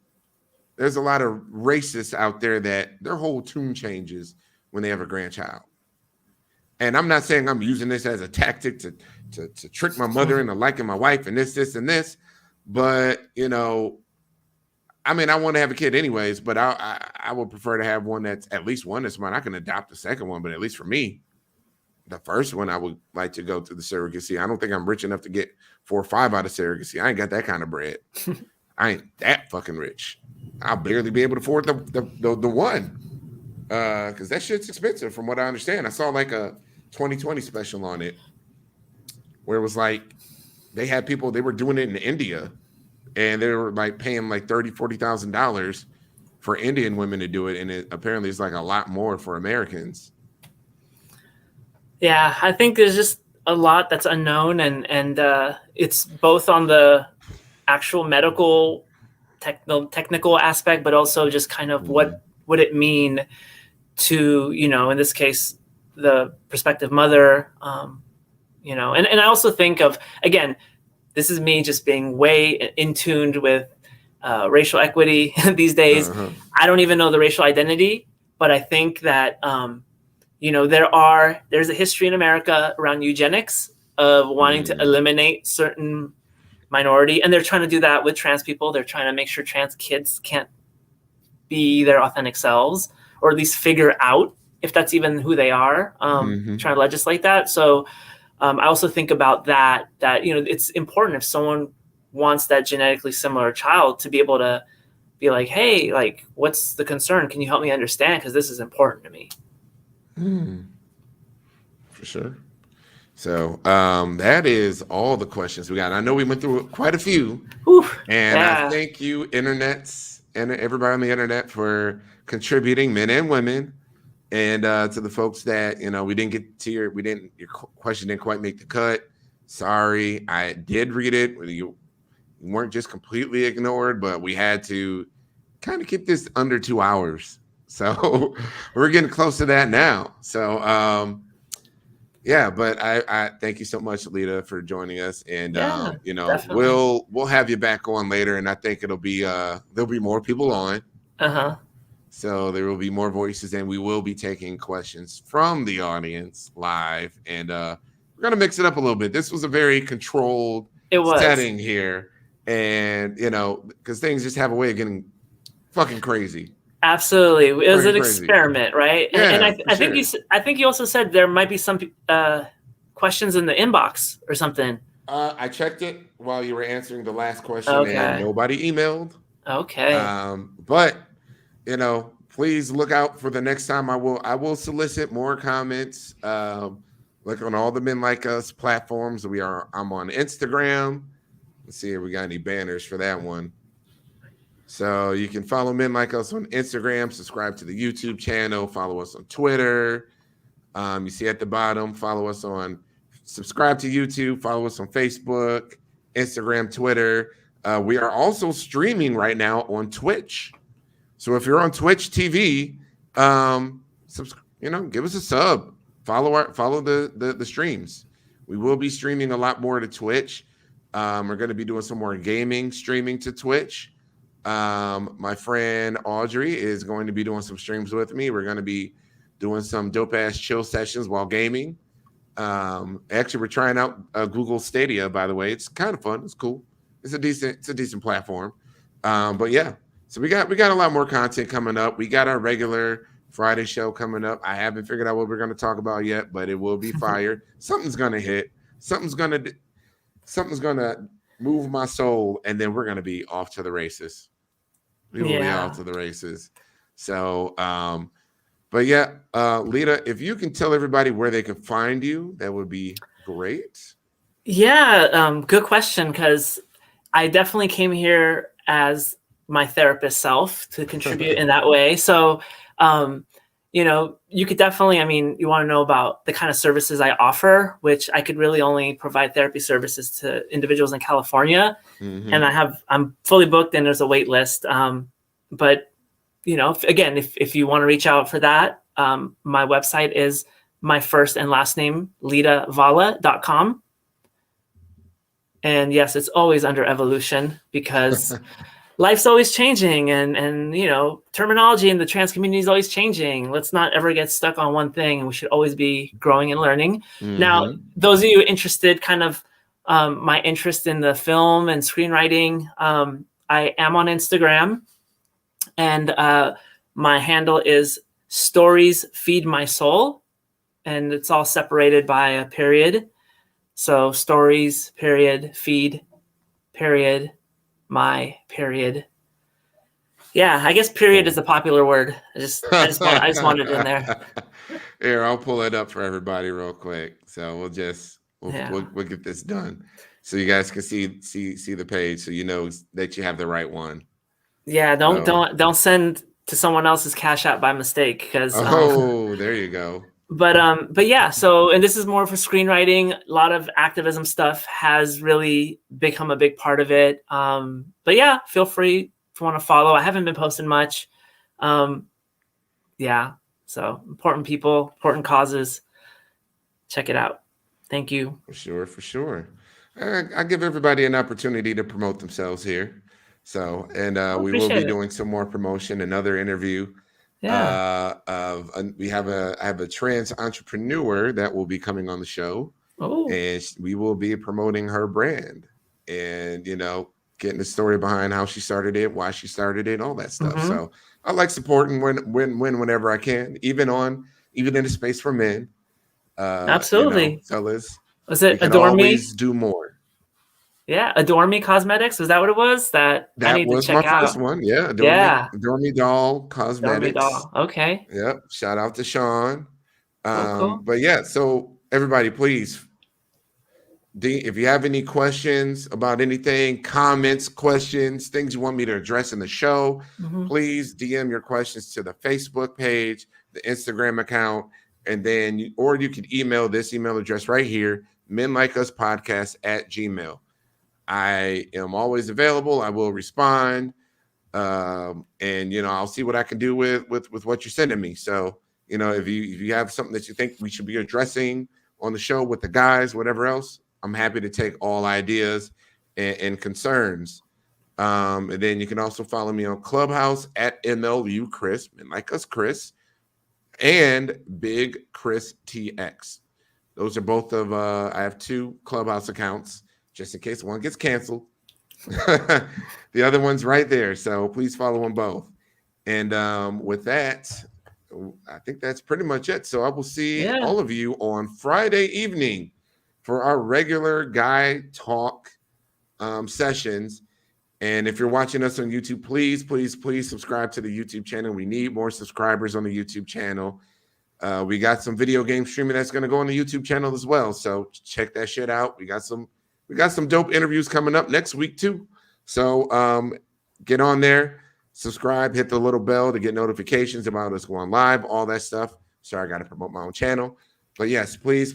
There's a lot of racists out there that their whole tune changes when they have a grandchild. And I'm not saying I'm using this as a tactic to trick my mother into liking my wife and this, and this. But, you know, I mean, I want to have a kid anyways, but I would prefer to have one that's at least one that's mine. I can adopt the second one, but at least for me, the first one, I would like to go through the surrogacy. I don't think I'm rich enough to get 4 or 5 out of surrogacy. I ain't got that kind of bread. I ain't that fucking rich. I'll barely be able to afford the one. Because that shit's expensive from what I understand. I saw like a 2020 special on it where it was like they had people, they were doing it in India and they were like paying like $30,000-$40,000 for Indian women to do it. And it apparently is like a lot more for Americans. Yeah, I think there's just a lot that's unknown, and it's both on the actual medical technical aspect, but also just kind of what would it mean to, you know, in this case, the prospective mother, you know, and I also think of, again, this is me just being way in tuned with racial equity these days. I don't even know the racial identity, but I think that, you know, there's a history in America around eugenics of wanting to eliminate certain minority, and they're trying to do that with trans people. They're trying to make sure trans kids can't be their authentic selves, or at least figure out if that's even who they are, trying to legislate that. So I also think about that, you know, it's important if someone wants that genetically similar child to be able to be like, hey, like, what's the concern? Can you help me understand? Because this is important to me. For sure. So that is all the questions we got. I know we went through quite a few. And I thank you, internets, and everybody on the internet for contributing, men and women. And to the folks that, you know, we didn't get to your question didn't quite make the cut. Sorry. I did read it. You weren't just completely ignored, but we had to kind of keep this under 2 hours. So we're getting close to that now. So, yeah, but I thank you so much, Lida, for joining us. And, you know, definitely. We'll have you back on later. And I think it'll be, there'll be more people on. So there will be more voices, and we will be taking questions from the audience live. And we're going to mix it up a little bit. This was a very controlled setting here. And, you know, because things just have a way of getting fucking crazy. Absolutely, it was an experiment, right? Yeah, and I think you also said there might be some questions in the inbox or something. I checked it while you were answering the last question, and nobody emailed. Okay. But you know, please look out for the next time. I will solicit more comments. Look on all the Men Like Us platforms. I'm on Instagram. Let's see if we got any banners for that one. So you can follow Men Like Us on Instagram, subscribe to the YouTube channel, follow us on Twitter. You see at the bottom, subscribe to YouTube, follow us on Facebook, Instagram, Twitter. We are also streaming right now on Twitch. So if you're on Twitch TV, you know, give us a sub, follow the streams. We will be streaming a lot more to Twitch. We're going to be doing some more gaming streaming to Twitch. My friend Audrey is going to be doing some streams with me. We're going to be doing some dope ass chill sessions while gaming. Actually, we're trying out Google Stadia, by the way. It's kind of fun. It's cool. It's a decent platform. But yeah, so we got a lot more content coming up. We got our regular Friday show coming up. I haven't figured out what we're going to talk about yet, but it will be fire. Something's going to hit. Something's going to move my soul, and then we're going to be off to the races. We will be off to the races. So, but yeah, Lida, if you can tell everybody where they can find you, that would be great. Yeah, good question, because I definitely came here as my therapist self to contribute in that way. So, you could definitely, you want to know about the kind of services I offer, which I could really only provide therapy services to individuals in California. Mm-hmm. And I'm fully booked and there's a wait list. But if you want to reach out for that, my website is my first and last name, lidavala.com. And yes, it's always under evolution because life's always changing and terminology in the trans community is always changing. Let's not ever get stuck on one thing, and we should always be growing and learning. Mm-hmm. Now, those of you interested, my interest in the film and screenwriting, I am on Instagram, and my handle is Stories Feed My Soul, and it's all separated by a period. So stories, period, feed, period, my period. Yeah, I guess period is a popular word. I just wanted it in there. Here, I'll pull it up for everybody real quick. So we'll get this done, so you guys can see the page, so you know that you have the right one. Yeah, don't send to someone else's Cash App by mistake, because there you go. But yeah, so, and this is more for screenwriting. A lot of activism stuff has really become a big part of it. But yeah, feel free if you want to follow. I haven't been posting much. Yeah, so important people, important causes. Check it out. Thank you. For sure. I give everybody an opportunity to promote themselves here. So, and we will be doing some more promotion, another interview. Yeah. I have a trans entrepreneur that will be coming on the show. Oh. And we will be promoting her brand, and getting the story behind how she started it, why she started it, all that stuff. Mm-hmm. So I like supporting whenever I can, even in a space for men. Absolutely, fellas. Was it Adore Me? Always do more. Yeah, Adore Me Cosmetics. Was that what it was? That I need was to check my first one. Yeah, Adore Me Doll Cosmetics. Adore Me Doll. Okay. Yep. Shout out to Sean. Cool. But yeah, so everybody, please, if you have any questions about anything, comments, questions, things you want me to address in the show, please DM your questions to the Facebook page, the Instagram account, and then you can email this email address right here, menlikeuspodcast@gmail.com. I am always available. I will respond. And I'll see what I can do with what you're sending me. So, if you have something that you think we should be addressing on the show with the guys, whatever else, I'm happy to take all ideas and concerns. And then you can also follow me on Clubhouse at MLU Chris, and like us Chris, and Big Chris TX. Those are both of I have 2 Clubhouse accounts, just in case one gets canceled. The other one's right there. So please follow them both. And with that, I think that's pretty much it. So I will see all of you on Friday evening for our regular guy talk sessions. And if you're watching us on YouTube, please subscribe to the YouTube channel. We need more subscribers on the YouTube channel. We got some video game streaming that's going to go on the YouTube channel as well. So check that shit out. We got some dope interviews coming up next week too. So get on there, subscribe, hit the little bell to get notifications about us going live, all that stuff. Sorry, I got to promote my own channel. But yes, please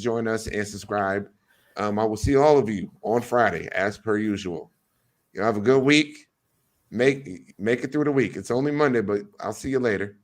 join us and subscribe. I will see all of you on Friday as per usual. You have a good week. Make it through the week. It's only Monday, but I'll see you later.